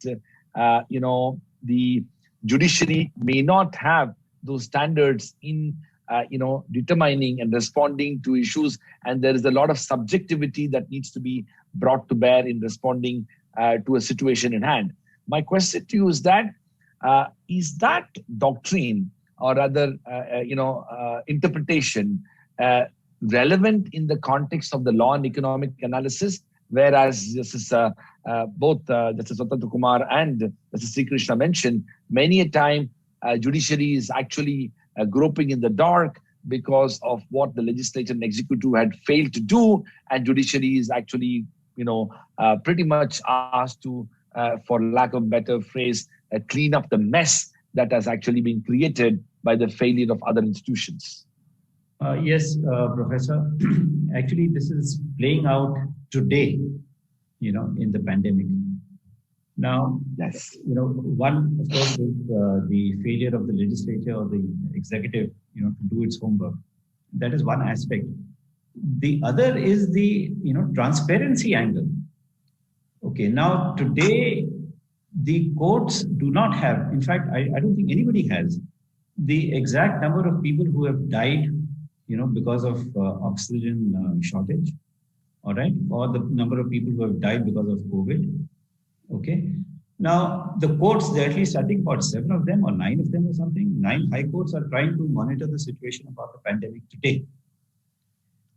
the judiciary may not have those standards in determining and responding to issues, and there is a lot of subjectivity that needs to be brought to bear in responding to a situation in hand. My question to you is that doctrine, or rather, interpretation, relevant in the context of the law and economic analysis, whereas both Justice Swatantra Kumar and Justice Sri Krishna mentioned, many a time judiciary is actually groping in the dark because of what the legislature and executive had failed to do, and judiciary is actually, pretty much asked to, for lack of a better phrase, clean up the mess that has actually been created by the failure of other institutions. Yes, Professor. Actually, this is playing out today, in the pandemic. Now, yes, one, of course, is the failure of the legislature or the executive, to do its homework. That is one aspect. The other is the, transparency angle. Okay, now today, the courts do not have, in fact, I don't think anybody has, the exact number of people who have died, because of oxygen shortage, all right, or the number of people who have died because of COVID. Okay. Now, the courts, there are at least, I think, about 7 of them or 9 of them or something. 9 high courts are trying to monitor the situation about the pandemic today.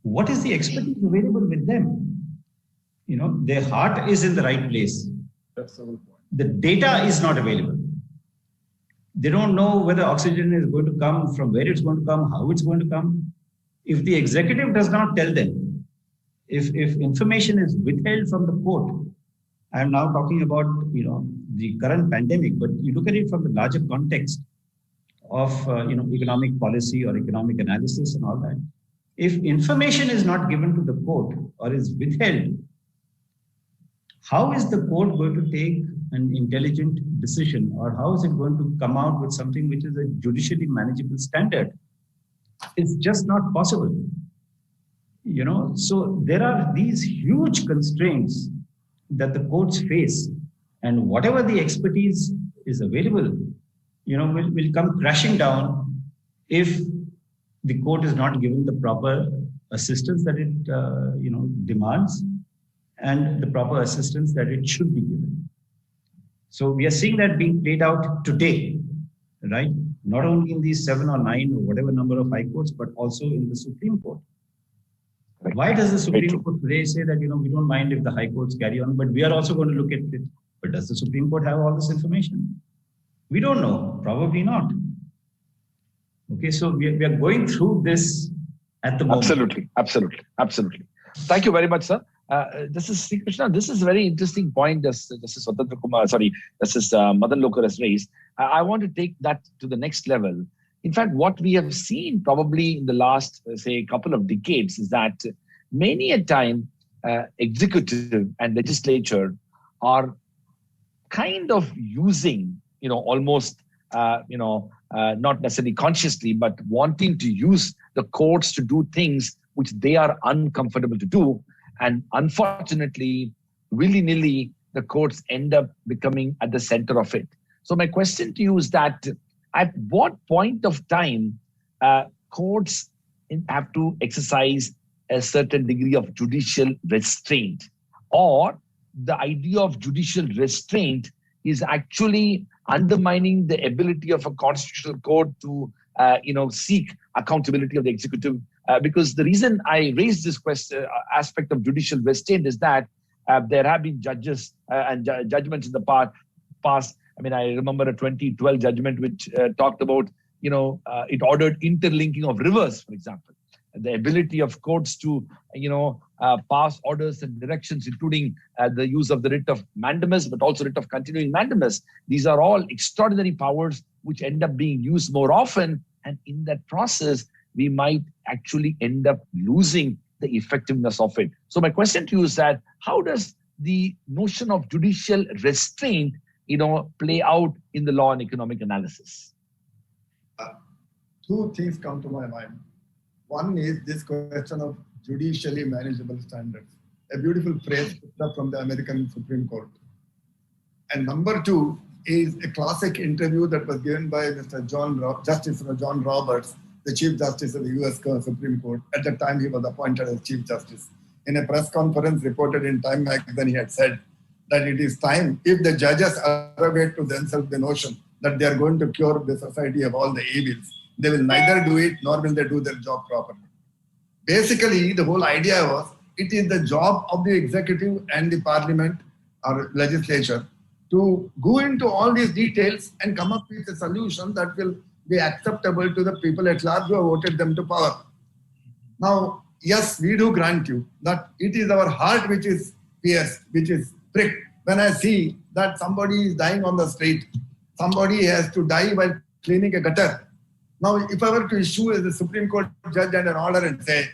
What is the expertise available with them? Their heart is in the right place. That's the whole point. The data is not available. They don't know whether oxygen is going to come, from where it's going to come, how it's going to come. If the executive does not tell them, if information is withheld from the court, I'm now talking about, the current pandemic, but you look at it from the larger context of, economic policy or economic analysis and all that. If information is not given to the court or is withheld, how is the court going to take an intelligent decision, or how is it going to come out with something which is a judicially manageable standard? It's just not possible. So there are these huge constraints that the courts face, and whatever the expertise is available, will come crashing down if the court is not given the proper assistance that it, demands, and the proper assistance that it should be given. So we are seeing that being played out today, right? Not only in these 7 or 9 or whatever number of high courts, but also in the Supreme Court. Why does the Supreme Court today say that, we don't mind if the high courts carry on, but we are also going to look at it? But does the Supreme Court have all this information? We don't know. Probably not. Okay, so we are going through this at the moment. Absolutely. Thank you very much, sir. This is Sri Krishna. This is a very interesting point. This is Madan Lokur has raised. I want to take that to the next level. In fact, what we have seen probably in the last, say, couple of decades is that many a time executive and legislature are kind of using, almost, not necessarily consciously, but wanting to use the courts to do things which they are uncomfortable to do. And unfortunately, willy-nilly, the courts end up becoming at the center of it. So my question to you is that at what point of time courts have to exercise a certain degree of judicial restraint, or the idea of judicial restraint is actually undermining the ability of a constitutional court to seek accountability of the executive? Because the reason I raised this question, aspect of judicial restraint, is that there have been judges and judgments in the past. I remember a 2012 judgment which talked about, it ordered interlinking of rivers, for example. the ability of courts to, pass orders and directions, including the use of the writ of mandamus, but also writ of continuing mandamus. These are all extraordinary powers which end up being used more often. And in that process, we might actually end up losing the effectiveness of it. So my question to you is that how does the notion of judicial restraint, play out in the law and economic analysis? Two things come to my mind. One is this question of judicially manageable standards, a beautiful phrase from the American Supreme Court. And number two is a classic interview that was given by Justice John Roberts, the Chief Justice of the US Supreme Court. At the time, he was appointed as Chief Justice. In a press conference reported in Time magazine, he had said that it is time, if the judges arrogate to themselves the notion that they are going to cure the society of all the evils, they will neither do it nor will they do their job properly. Basically, the whole idea was it is the job of the executive and the parliament or legislature to go into all these details and come up with a solution that will be acceptable to the people at large who have voted them to power. Now, yes, we do grant you that it is our heart which is pierced, which is pricked. When I see that somebody is dying on the street, somebody has to die while cleaning a gutter. Now, if I were to issue as a Supreme Court judge and an order and say,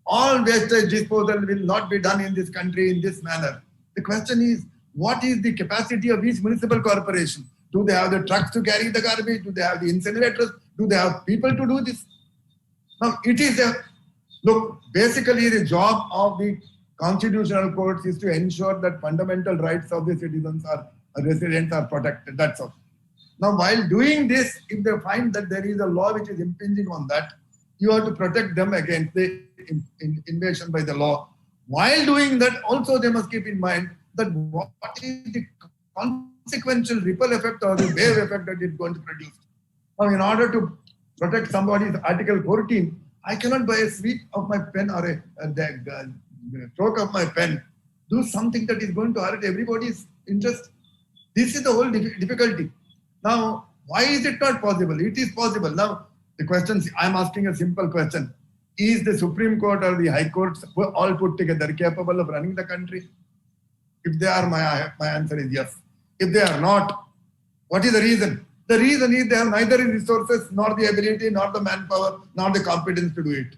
all wastage disposal will not be done in this country in this manner, the question is, what is the capacity of each municipal corporation? Do they have the trucks to carry the garbage? Do they have the incinerators? Do they have people to do this? Now, it is basically the job of the constitutional courts is to ensure that fundamental rights of the citizens residents are protected. That's all. Now, while doing this, if they find that there is a law which is impinging on that, you have to protect them against the invasion by the law. While doing that, also they must keep in mind that what is the consequential ripple effect or the wave effect that it's going to produce. Now, in order to protect somebody's Article 14, I cannot by a sweep of my pen or a stroke of my pen do something that is going to hurt everybody's interest. This is the whole difficulty. Now, why is it not possible? It is possible. Now, the question, I'm asking a simple question. Is the Supreme Court or the High Courts all put together capable of running the country? If they are, my answer is yes. If they are not, what is the reason? The reason is they have neither the resources, nor the ability, nor the manpower, nor the competence to do it.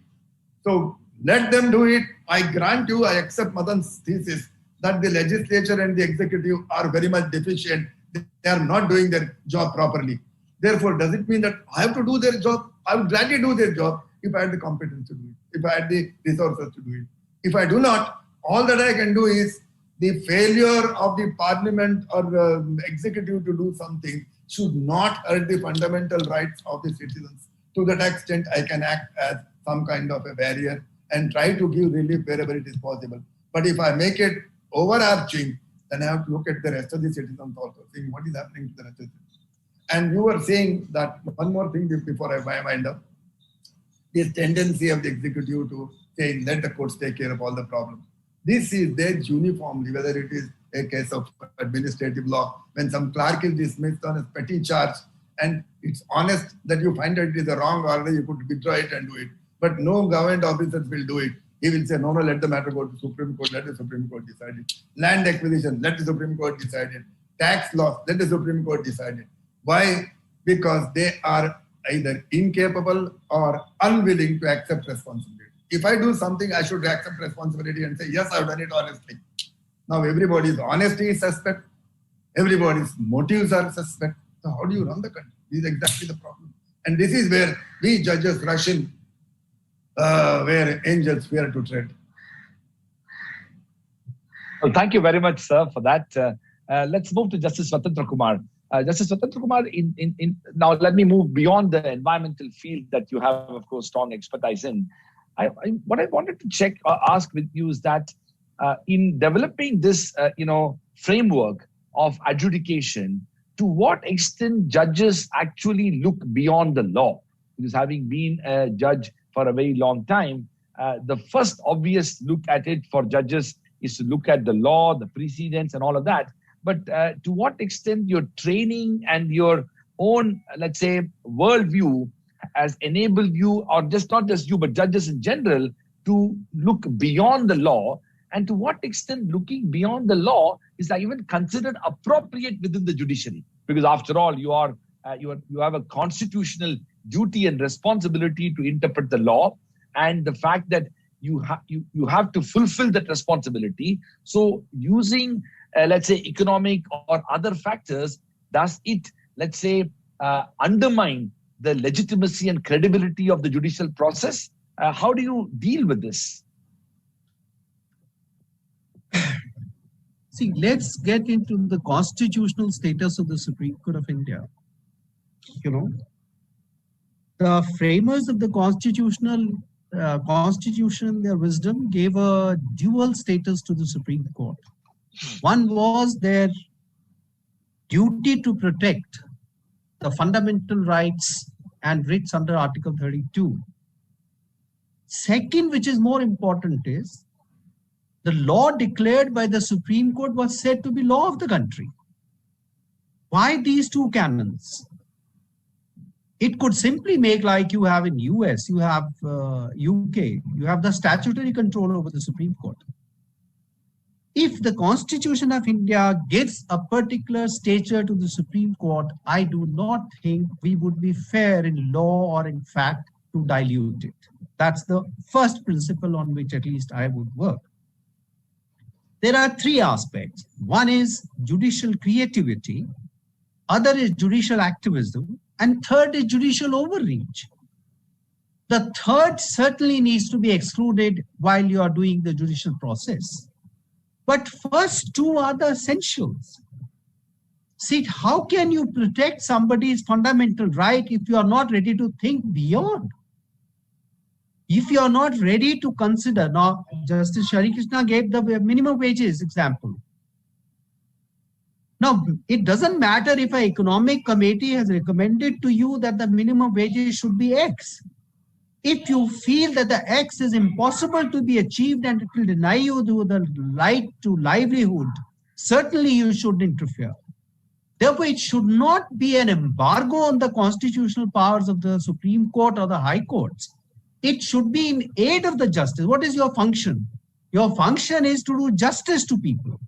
So let them do it. I grant you, I accept Madan's thesis that the legislature and the executive are very much deficient. They are not doing their job properly. Therefore, does it mean that I have to do their job? I would gladly do their job if I had the competence to do it, if I had the resources to do it. If I do not, all that I can do is the failure of the parliament or the executive to do something should not hurt the fundamental rights of the citizens. To that extent, I can act as some kind of a barrier and try to give relief wherever it is possible. But if I make it overarching, then I have to look at the rest of the citizens also, seeing what is happening to the rest of the citizens. And you were saying that one more thing before I wind up, this tendency of the executive to say, let the courts take care of all the problems. This is there uniformly, whether it is a case of administrative law, when some clerk is dismissed on a petty charge, and it's honest that you find that it is a wrong order, you could withdraw it and do it. But no government officers will do it. He will say, no, let the matter go to Supreme Court, let the Supreme Court decide it. Land acquisition, let the Supreme Court decide it. Tax laws, let the Supreme Court decide it. Why? Because they are either incapable or unwilling to accept responsibility. If I do something, I should accept responsibility and say, yes, I've done it honestly. Now everybody's honesty is suspect. Everybody's motives are suspect. So how do you run the country? This is exactly the problem. And this is where we judges rush in, where angels fear to tread. Well, thank you very much, sir, for that. Let's move to Justice Swatantra Kumar. Justice Swatantra Kumar, now let me move beyond the environmental field that you have, of course, strong expertise in. What I wanted to ask with you is that in developing this, framework of adjudication, to what extent judges actually look beyond the law? Because having been a judge for a very long time, the first obvious look at it for judges is to look at the law, the precedents, and all of that. But to what extent your training and your own, let's say, worldview has enabled you, or just not just you, but judges in general, to look beyond the law? And to what extent looking beyond the law is even considered appropriate within the judiciary? Because after all, you have a constitutional duty and responsibility to interpret the law, and the fact that you have to fulfill that responsibility. So using, let's say, economic or other factors, does it, let's say, undermine the legitimacy and credibility of the judicial process? How do you deal with this? See, let's get into the constitutional status of the Supreme Court of India. You know, the framers of the constitution, their wisdom, gave a dual status to the Supreme Court. One was their duty to protect the fundamental rights and writs under Article 32. Second, which is more important, is the law declared by the Supreme Court was said to be law of the country. Why these two canons? It could simply make, like you have in US, you have UK, you have the statutory control over the Supreme Court. If the Constitution of India gives a particular stature to the Supreme Court, I do not think we would be fair in law or in fact to dilute it. That's the first principle on which at least I would work. There are three aspects. One is judicial creativity, other is judicial activism, and third is judicial overreach. The third certainly needs to be excluded while you are doing the judicial process. But first two are the essentials. See, how can you protect somebody's fundamental right if you are not ready to think beyond? If you are not ready to consider, now Justice Shri Krishna gave the minimum wages example. Now, it doesn't matter if an economic committee has recommended to you that the minimum wages should be X. If you feel that the X is impossible to be achieved and it will deny you the right to livelihood, certainly you should interfere. Therefore, it should not be an embargo on the constitutional powers of the Supreme Court or the High Courts. It should be in aid of the justice. What is your function? Your function is to do justice to people.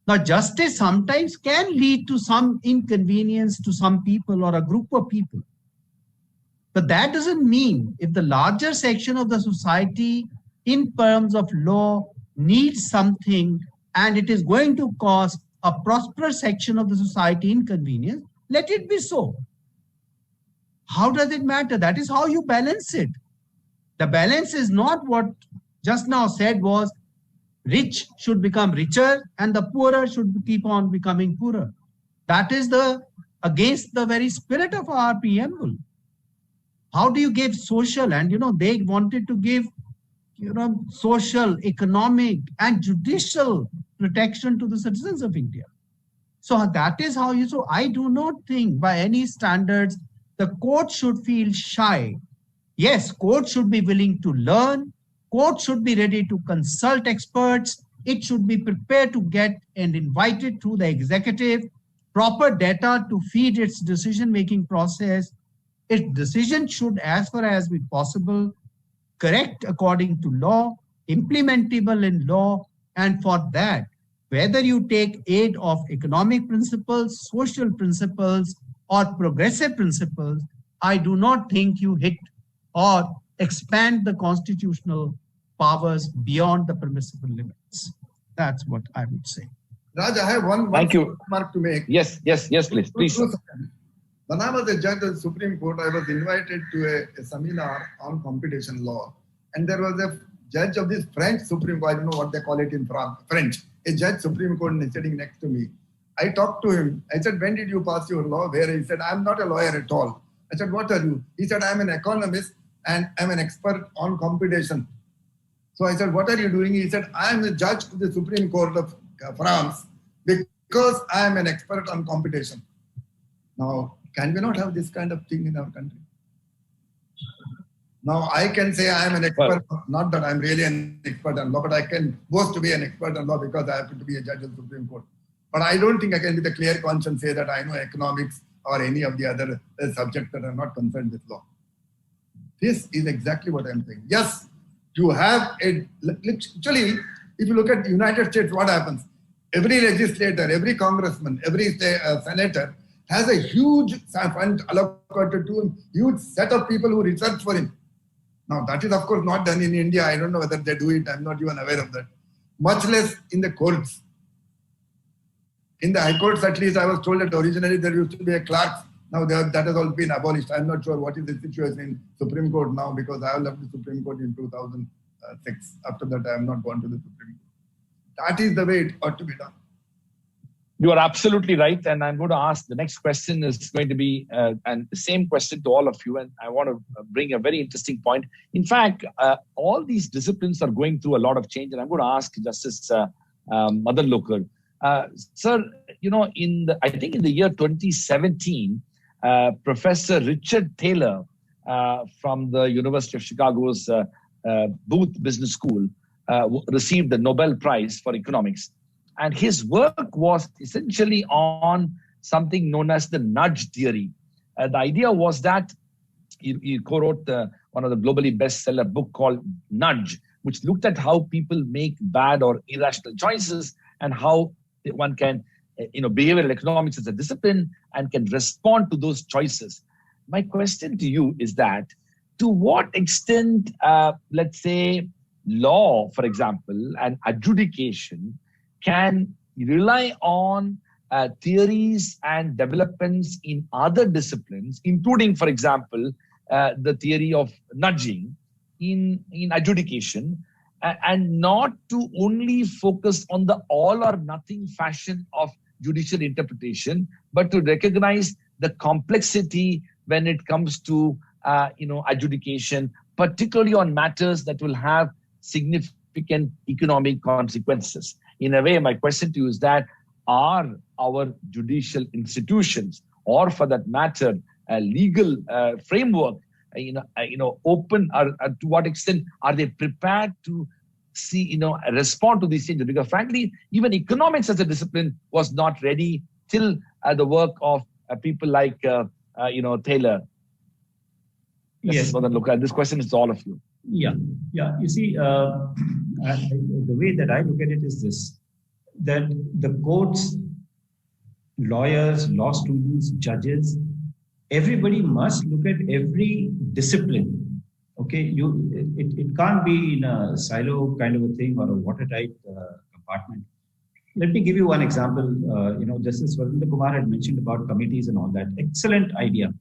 Now, justice sometimes can lead to some inconvenience to some people or a group of people. But that doesn't mean if the larger section of the society in terms of law needs something and it is going to cause a prosperous section of the society inconvenience, let it be so. How does it matter? That is how you balance it. The balance is not what just now said was rich should become richer and the poorer should keep on becoming poorer. That is against the very spirit of our preamble. How do you give social, and they wanted to give social, economic and judicial protection to the citizens of India. So that is how so I do not think by any standards the court should feel shy. Yes, court should be willing to learn. Court should be ready to consult experts. It should be prepared to get and invited through the executive proper data to feed its decision-making process. Its decision should, as far as possible, correct according to law, implementable in law, and for that, whether you take aid of economic principles, social principles, or progressive principles, I do not think you hit or expand the constitutional powers beyond the permissible limits. That's what I would say. Raj, I have one remark to make. Yes, please. When I was a judge of the Supreme Court, I was invited to a seminar on competition law. And there was a judge of this French Supreme Court, I don't know what they call it in French, a judge Supreme Court sitting next to me. I talked to him. I said, when did you pass your law? Where? He said, I'm not a lawyer at all. I said, what are you? He said, I'm an economist and I'm an expert on competition. So I said, what are you doing? He said, I'm a judge of the Supreme Court of France because I'm an expert on competition. Now, can we not have this kind of thing in our country? Now, I can say I am an expert, not that I'm really an expert on law, but I can boast to be an expert on law because I happen to be a judge of the Supreme Court. But I don't think I can with a clear conscience say that I know economics or any of the other subjects that are not concerned with law. This is exactly what I'm saying. Yes, you have actually, if you look at the United States, what happens? Every legislator, every congressman, every senator has a huge fund allocated to him, huge set of people who research for him. Now, that is, of course, not done in India. I don't know whether they do it. I'm not even aware of that. Much less in the courts. In the high courts, at least, I was told that originally there used to be a clerk. Now, that has all been abolished. I'm not sure what is the situation in Supreme Court now, because I left the Supreme Court in 2006. After that, I have not gone to the Supreme Court. That is the way it ought to be done. You are absolutely right. And I'm going to ask, the next question is going to be, and the same question to all of you. And I want to bring a very interesting point. In fact, all these disciplines are going through a lot of change. And I'm going to ask Justice Madan Lokar. Sir, you know, I think in the year 2017, Professor Richard Thaler from the University of Chicago's Booth Business School received the Nobel Prize for Economics. And his work was essentially on something known as the nudge theory. The idea was that he co-wrote one of the globally bestseller book called Nudge, which looked at how people make bad or irrational choices and how one can, behavioral economics as a discipline and can respond to those choices. My question to you is that, to what extent, let's say, law, for example, and adjudication can rely on theories and developments in other disciplines, including, for example, the theory of nudging in adjudication, and not to only focus on the all or nothing fashion of judicial interpretation, but to recognize the complexity when it comes to adjudication, particularly on matters that will have significant economic consequences. In a way, my question to you is that, are our judicial institutions, or for that matter, a legal framework, open, or to what extent are they prepared to respond to these changes? Because frankly, even economics as a discipline was not ready till the work of people like, Thaler. Yes. This question is to all of you. Yeah. You see, the way that I look at it is this, that the courts, lawyers, law students, judges, everybody must look at every discipline. Okay, it can't be in a silo kind of a thing or a watertight compartment. Let me give you one example. Justice Swarendra Kumar had mentioned about committees and all that. Excellent idea.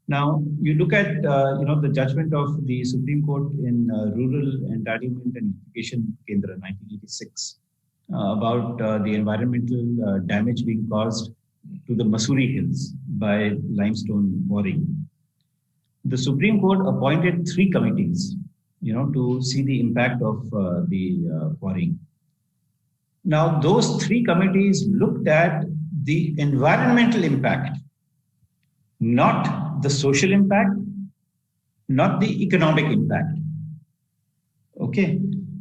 Now, you look at, the judgment of the Supreme Court in Rural Entitlement and Education Kendra, 1986, about the environmental damage being caused to the Mussoorie Hills by limestone quarrying. The Supreme Court appointed 3 committees, to see the impact of the quarrying. Now, those 3 committees looked at the environmental impact, not the social impact, not the economic impact. Okay.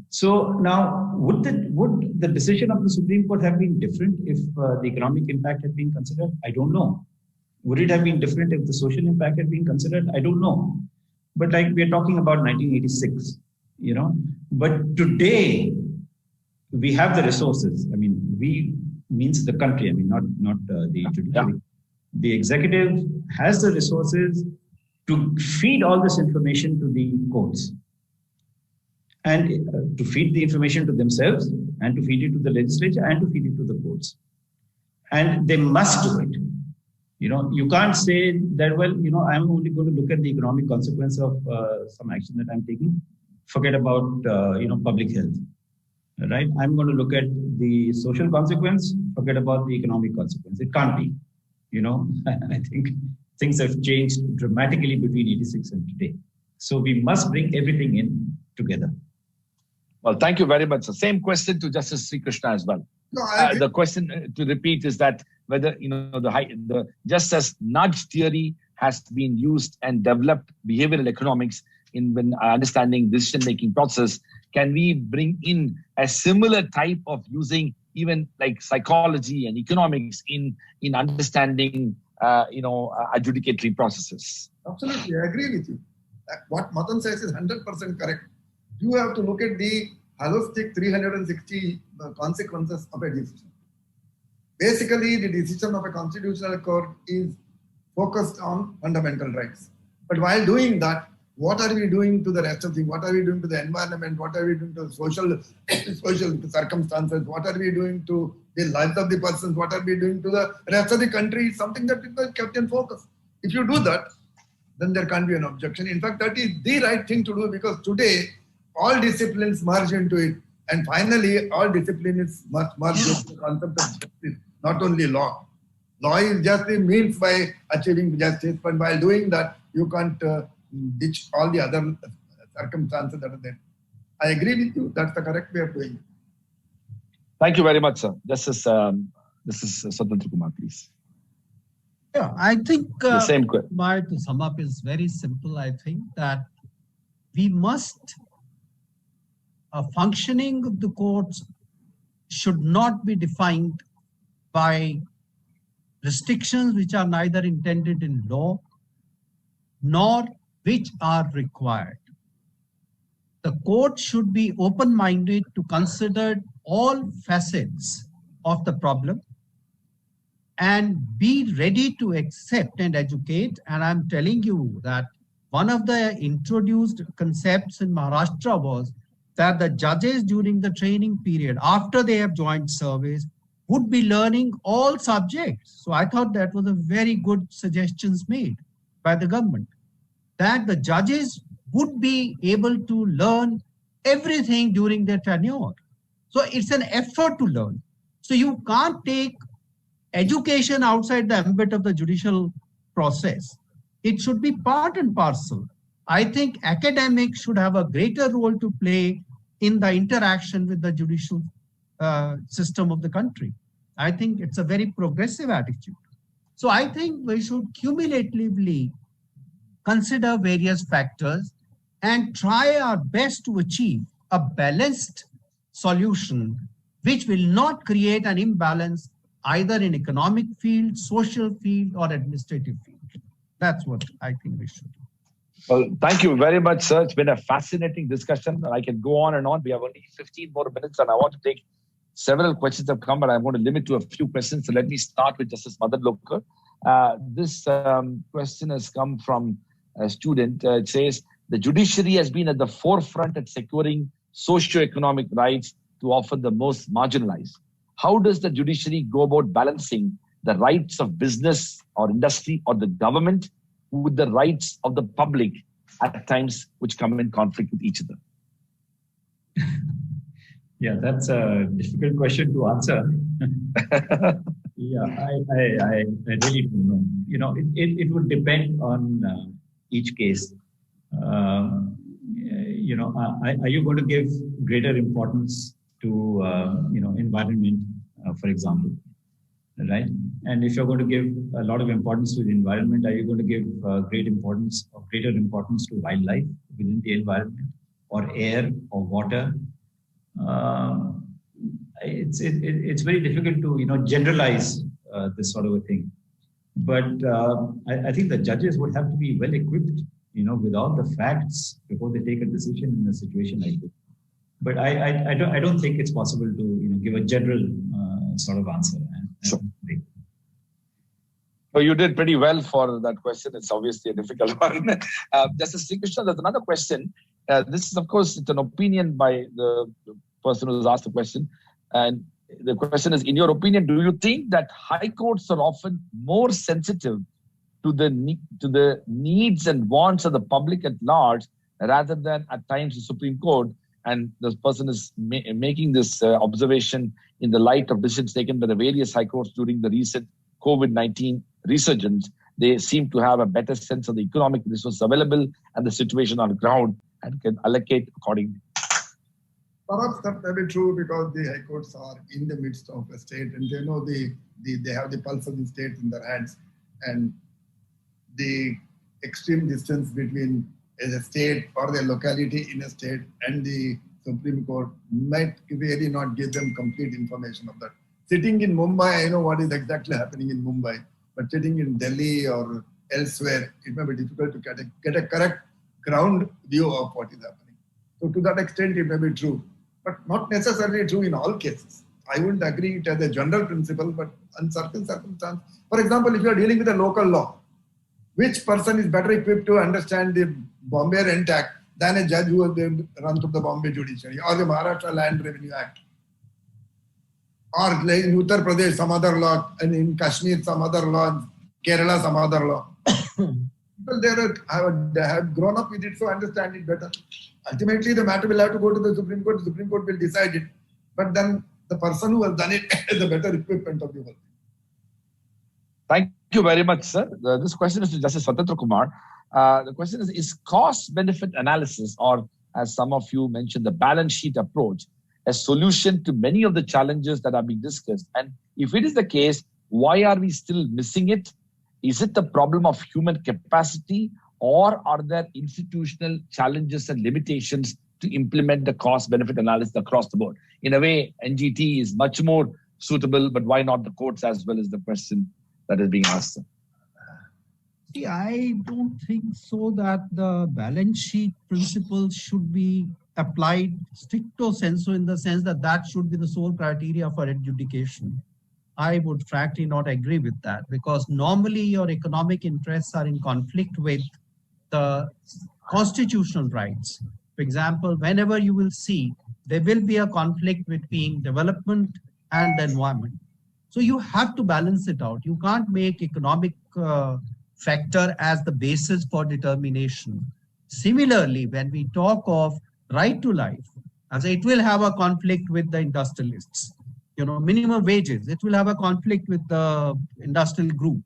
So now, would the decision of the Supreme Court have been different if the economic impact had been considered? I don't know. Would it have been different if the social impact had been considered? I don't know. But like we're talking about 1986, But today, we have the resources. I mean, we means the country. I mean, not the judiciary. Yeah. The executive has the resources to feed all this information to the courts, and to feed the information to themselves, and to feed it to the legislature, and to feed it to the courts. And they must do it. You can't say that, I'm only going to look at the economic consequence of some action that I'm taking. Forget about, public health, right? I'm going to look at the social consequence, forget about the economic consequence. It can't be. I think things have changed dramatically between 86 and today. So we must bring everything in together. Well, thank you very much. The same question to Justice Sri Krishna as well. No, the question to repeat is that whether, just as nudge theory has been used and developed behavioral economics in understanding decision-making process, can we bring in a similar type of using even like psychology and economics in understanding, adjudicatory processes? Absolutely, I agree with you. What Madan says is 100% correct. You have to look at the holistic 360 consequences of a decision. Basically, the decision of a constitutional court is focused on fundamental rights. But while doing that, what are we doing to the rest of things? What are we doing to the environment? What are we doing to social circumstances? What are we doing to the lives of the persons? What are we doing to the rest of the country? Something that is kept in focus. If you do that, then there can't be an objection. In fact, that is the right thing to do, because today all disciplines merge into it. And finally, all disciplines must merge into the concept of justice, not only law. Law is just the means by achieving justice, but while doing that, you can't ditch all the other circumstances that are there. I agree with you. That's the correct way of doing it. Thank you very much, sir. This is Swatantra Kumar, please. Yeah, I think the same question. To sum up is very simple. I think that we must, functioning of the courts should not be defined by restrictions which are neither intended in law nor which are required. The court should be open-minded to consider all facets of the problem and be ready to accept and educate. And I'm telling you that one of the introduced concepts in Maharashtra was that the judges during the training period, after they have joined service, would be learning all subjects. So I thought that was a very good suggestions made by the government, that the judges would be able to learn everything during their tenure. So it's an effort to learn. So you can't take education outside the ambit of the judicial process. It should be part and parcel. I think academics should have a greater role to play in the interaction with the judicial system of the country. I think it's a very progressive attitude. So I think we should cumulatively consider various factors and try our best to achieve a balanced solution which will not create an imbalance either in economic field, social field, or administrative field. That's what I think we should do. Well, thank you very much, sir. It's been a fascinating discussion. I can go on and on. We have only 15 more minutes, and I want to take several questions have come, but I'm going to limit to a few questions. So let me start with Justice Madan Lokar. This question has come from a student. It says, the judiciary has been at the forefront at securing socio-economic rights to often the most marginalized. How does the judiciary go about balancing the rights of business or industry or the government with the rights of the public at times which come in conflict with each other? Yeah, that's a difficult question to answer. Yeah, I really don't know. You know, it would depend on each case. You know, are you going to give greater importance to environment, for example, right? And if you're going to give a lot of importance to the environment, are you going to give greater importance to wildlife within the environment, or air, or water? It's very difficult to generalize this sort of a thing. But I think the judges would have to be well equipped, with all the facts before they take a decision in a situation like this. But I don't think it's possible to give a general sort of answer. Sure. So you did pretty well for that question. It's obviously a difficult one. Justice Sri Krishna, there's another question. This is, of course, it's an opinion by the person who's asked the question. And the question is, in your opinion, do you think that high courts are often more sensitive to the needs and wants of the public at large rather than at times the Supreme Court? And this person is making this observation in the light of decisions taken by the various high courts during the recent COVID-19 resurgence. They seem to have a better sense of the economic resources available and the situation on the ground and can allocate accordingly. Perhaps that may be true because the high courts are in the midst of a state and they know they have the pulse of the state in their hands, and the extreme distance between a state or the locality in a state and the Supreme Court might really not give them complete information of that. Sitting in Mumbai, I know what is exactly happening in Mumbai, but sitting in Delhi or elsewhere, it may be difficult to get a ground view of what is happening. So to that extent, it may be true, but not necessarily true in all cases. I wouldn't agree it as a general principle, but in certain circumstances, for example, if you are dealing with a local law, which person is better equipped to understand the Bombay Rent Act than a judge who has run through the Bombay Judiciary or the Maharashtra Land Revenue Act? Or like in Uttar Pradesh, some other law, and in Kashmir, some other law, in Kerala, some other law. People there have grown up with it, so understand it better. Ultimately, the matter will have to go to the Supreme Court. The Supreme Court will decide it. But then the person who has done it has a better equipment of the whole thing. Thank you very much, sir. This question is to Justice Swatantra Kumar. The question is cost-benefit analysis, or as some of you mentioned, the balance sheet approach, a solution to many of the challenges that are being discussed? And if it is the case, why are we still missing it? Is it the problem of human capacity, or are there institutional challenges and limitations to implement the cost-benefit analysis across the board? In a way, NGT is much more suitable, but why not the courts as well, is the question that is being asked. See, I don't think so that the balance sheet principles should be applied stricto sensu, in the sense that that should be the sole criteria for adjudication. I would frankly not agree with that, because normally your economic interests are in conflict with the constitutional rights. For example, whenever you will see, there will be a conflict between development and the environment. So you have to balance it out. You can't make economic factor as the basis for determination. Similarly, when we talk of right to life, as it will have a conflict with the industrialists. Minimum wages, it will have a conflict with the industrial group.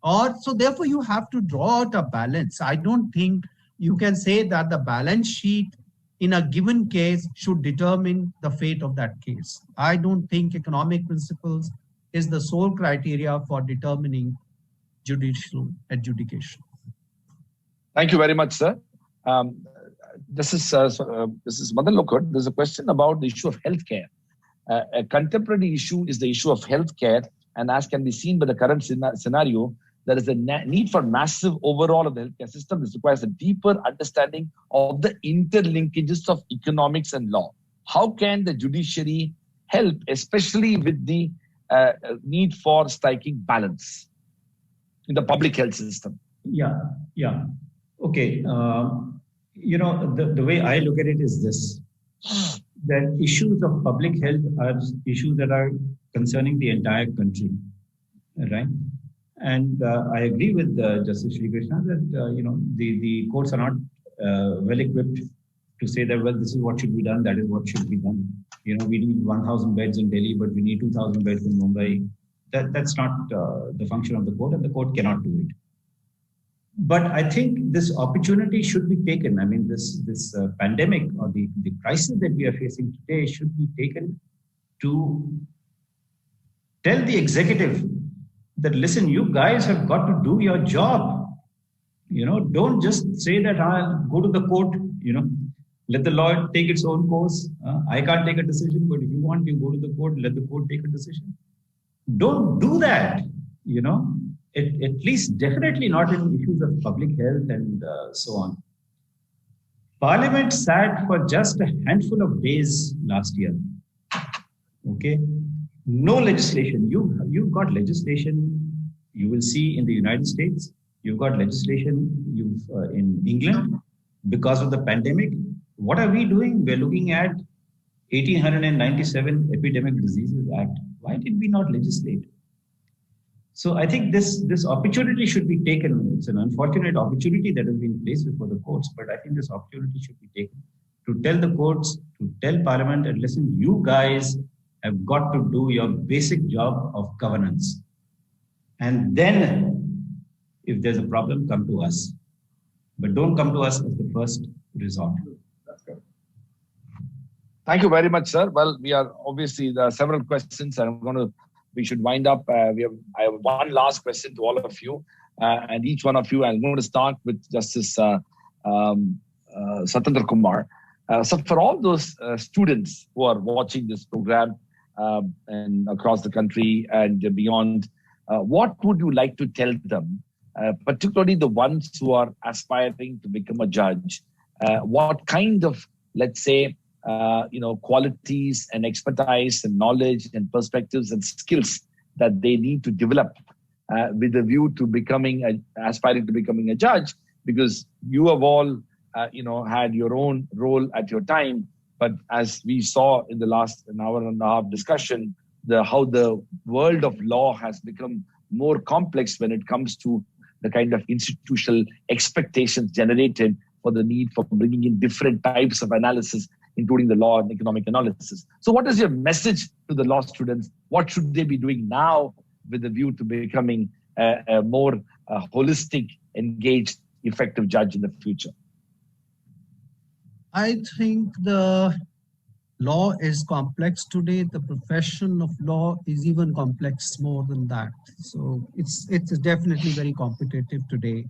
So therefore you have to draw out a balance. I don't think you can say that the balance sheet in a given case should determine the fate of that case. I don't think economic principles is the sole criteria for determining judicial adjudication. Thank you very much, sir. This is Madan Lokot. There's a question about the issue of healthcare. A contemporary issue is the issue of healthcare, and as can be seen by the current scenario, there is a need for massive overhaul of the healthcare system. This requires a deeper understanding of the interlinkages of economics and law. How can the judiciary help, especially with the need for striking balance in the public health system? Yeah. Okay. The way I look at it is this, that issues of public health are issues that are concerning the entire country, right? And I agree with Justice Sri Krishna that, the courts are not well equipped to say that, well, this is what should be done, that is what should be done. We need 1,000 beds in Delhi, but we need 2,000 beds in Mumbai. That's not the function of the court, and the court cannot do it. But I think this opportunity should be taken. I mean, this pandemic, or the crisis that we are facing today, should be taken to tell the executive that, listen, you guys have got to do your job. Don't just say that I'll go to the court, let the law take its own course. I can't take a decision, but if you want, you go to the court, let the court take a decision. Don't do that, At least definitely not in issues of public health and so on. Parliament sat for just a handful of days last year. Okay, no legislation. You've got legislation. You will see in the United States. You've got legislation. In England, because of the pandemic. What are we doing? We're looking at 1897 Epidemic Diseases Act. Why did we not legislate? So I think this opportunity should be taken. It's an unfortunate opportunity that has been placed before the courts, but I think this opportunity should be taken to tell the courts, to tell Parliament, and listen, you guys have got to do your basic job of governance. And then, if there's a problem, come to us. But don't come to us as the first resort. Thank you very much, sir. Well, there are several questions, and we should wind up. I have one last question to all of you, and each one of you, I'm going to start with Justice Swatantra Kumar. So for all those students who are watching this program and across the country and beyond, what would you like to tell them particularly the ones who are aspiring to become a judge, what kind of, let's say, qualities and expertise and knowledge and perspectives and skills that they need to develop with a view to aspiring to becoming a judge, because you have all, had your own role at your time. But as we saw in the last an hour and a half discussion, how the world of law has become more complex when it comes to the kind of institutional expectations generated for the need for bringing in different types of analysis, including the law and economic analysis. So what is your message to the law students? What should they be doing now with a view to becoming a more holistic, engaged, effective judge in the future? I think the law is complex today. The profession of law is even complex more than that. So it's definitely very competitive today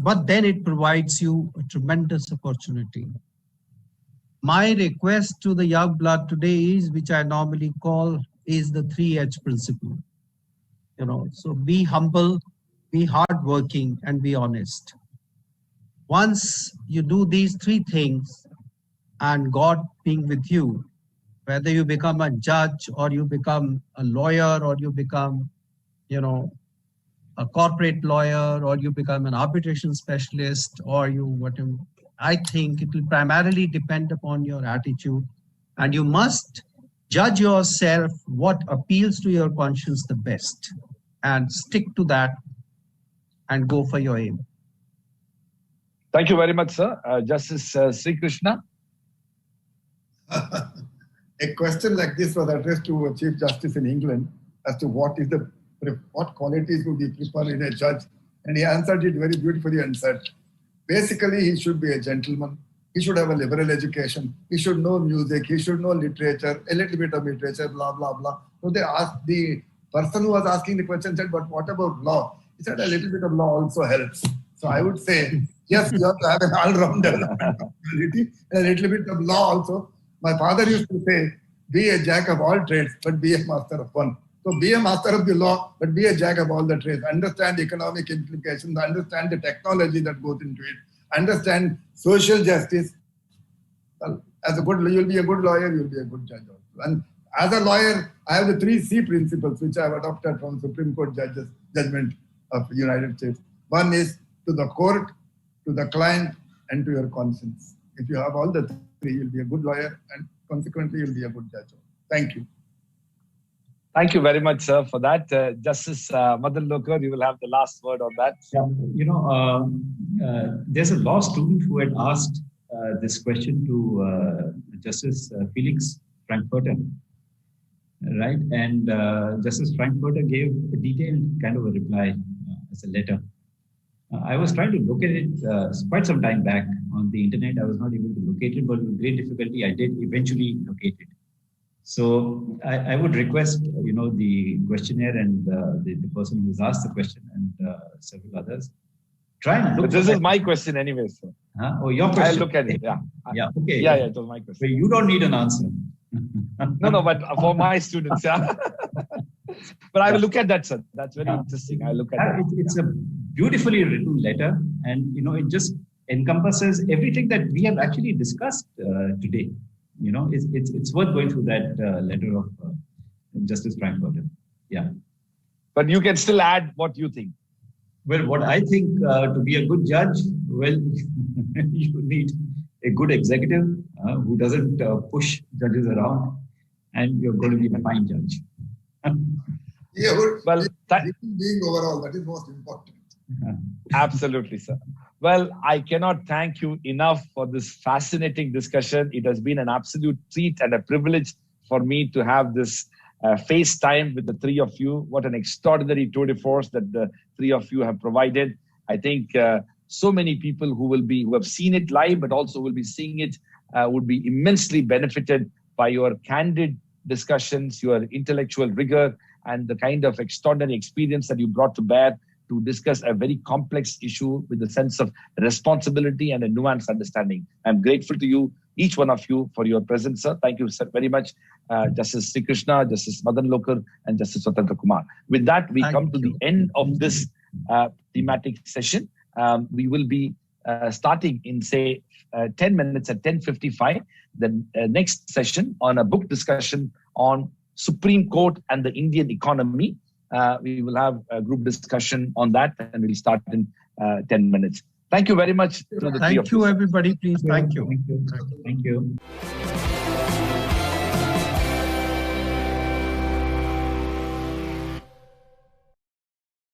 but then it provides you a tremendous opportunity. My request to the young blood today is, which I normally call, is the 3H principle. So be humble, be hardworking, and be honest. Once you do these three things, and God being with you, whether you become a judge or you become a lawyer or you become, a corporate lawyer or you become an arbitration specialist or whatever, I think it will primarily depend upon your attitude, and you must judge yourself what appeals to your conscience the best and stick to that and go for your aim. Thank you very much, sir. Justice Sri Krishna. A question like this was addressed to a Chief Justice in England as to what qualities would he prefer in a judge, and he answered it very beautifully and said, basically, he should be a gentleman. He should have a liberal education. He should know music. He should know literature, a little bit of literature, blah, blah, blah. So they asked, the person who was asking the question said, but what about law? He said, a little bit of law also helps. So I would say, yes, you have to have an all-rounder ability, and a little bit of law also. My father used to say, be a jack of all trades, but be a master of one. So be a master of the law, but be a jack of all the trades. Understand economic implications, understand the technology that goes into it, understand social justice. Well, you'll be a good lawyer, you'll be a good judge also. And as a lawyer, I have the 3C principles, which I have adopted from Supreme Court judgment of the United States. One is to the court, to the client, and to your conscience. If you have all the three, you'll be a good lawyer, and consequently, you'll be a good judge. Thank you. Thank you very much, sir, for that. Justice Madan Lokar, you will have the last word on that. Yeah, there's a law student who had asked this question to Justice Felix Frankfurter, right? And Justice Frankfurter gave a detailed kind of a reply as a letter. I was trying to locate it quite some time back on the internet. I was not able to locate it, but with great difficulty, I did eventually locate it. So I would request, the questionnaire and the person who's asked the question and several others, try and look. But this is my question anyway, sir. Huh? Oh, your question. I'll look at it. Yeah. Yeah. Okay. Yeah, it was my question. Well, you don't need an answer. No, but for my students, yeah. But I will look at that, sir. That's very interesting. I'll look at that. It's a beautifully written letter, and it just encompasses everything that we have actually discussed today. It's worth going through that letter of Justice Frankfurter. Yeah. But you can still add what you think. Well, what I think to be a good judge, well, you need a good executive who doesn't push judges around, and you're going to be a fine judge. Yeah, well, being overall, that is most important. Absolutely, sir. Well, I cannot thank you enough for this fascinating discussion. It has been an absolute treat and a privilege for me to have this FaceTime with the three of you. What an extraordinary tour de force that the three of you have provided. I think so many people who have seen it live, but also will be seeing it, would be immensely benefited by your candid discussions, your intellectual rigor, and the kind of extraordinary experience that you brought to bear to discuss a very complex issue with a sense of responsibility and a nuanced understanding. I'm grateful to you, each one of you, for your presence, sir. Thank you very much, Justice Sri Krishna, Justice Madan Lokar, and Justice Swatantra Kumar. With that, we come to the end of this thematic session. We will be starting in, say, 10 minutes at 10:55. The next session on a book discussion on Supreme Court and the Indian economy. We will have a group discussion on that, and we'll start in 10 minutes. Thank you very much. Thank you, everybody. Please, thank you. Thank you.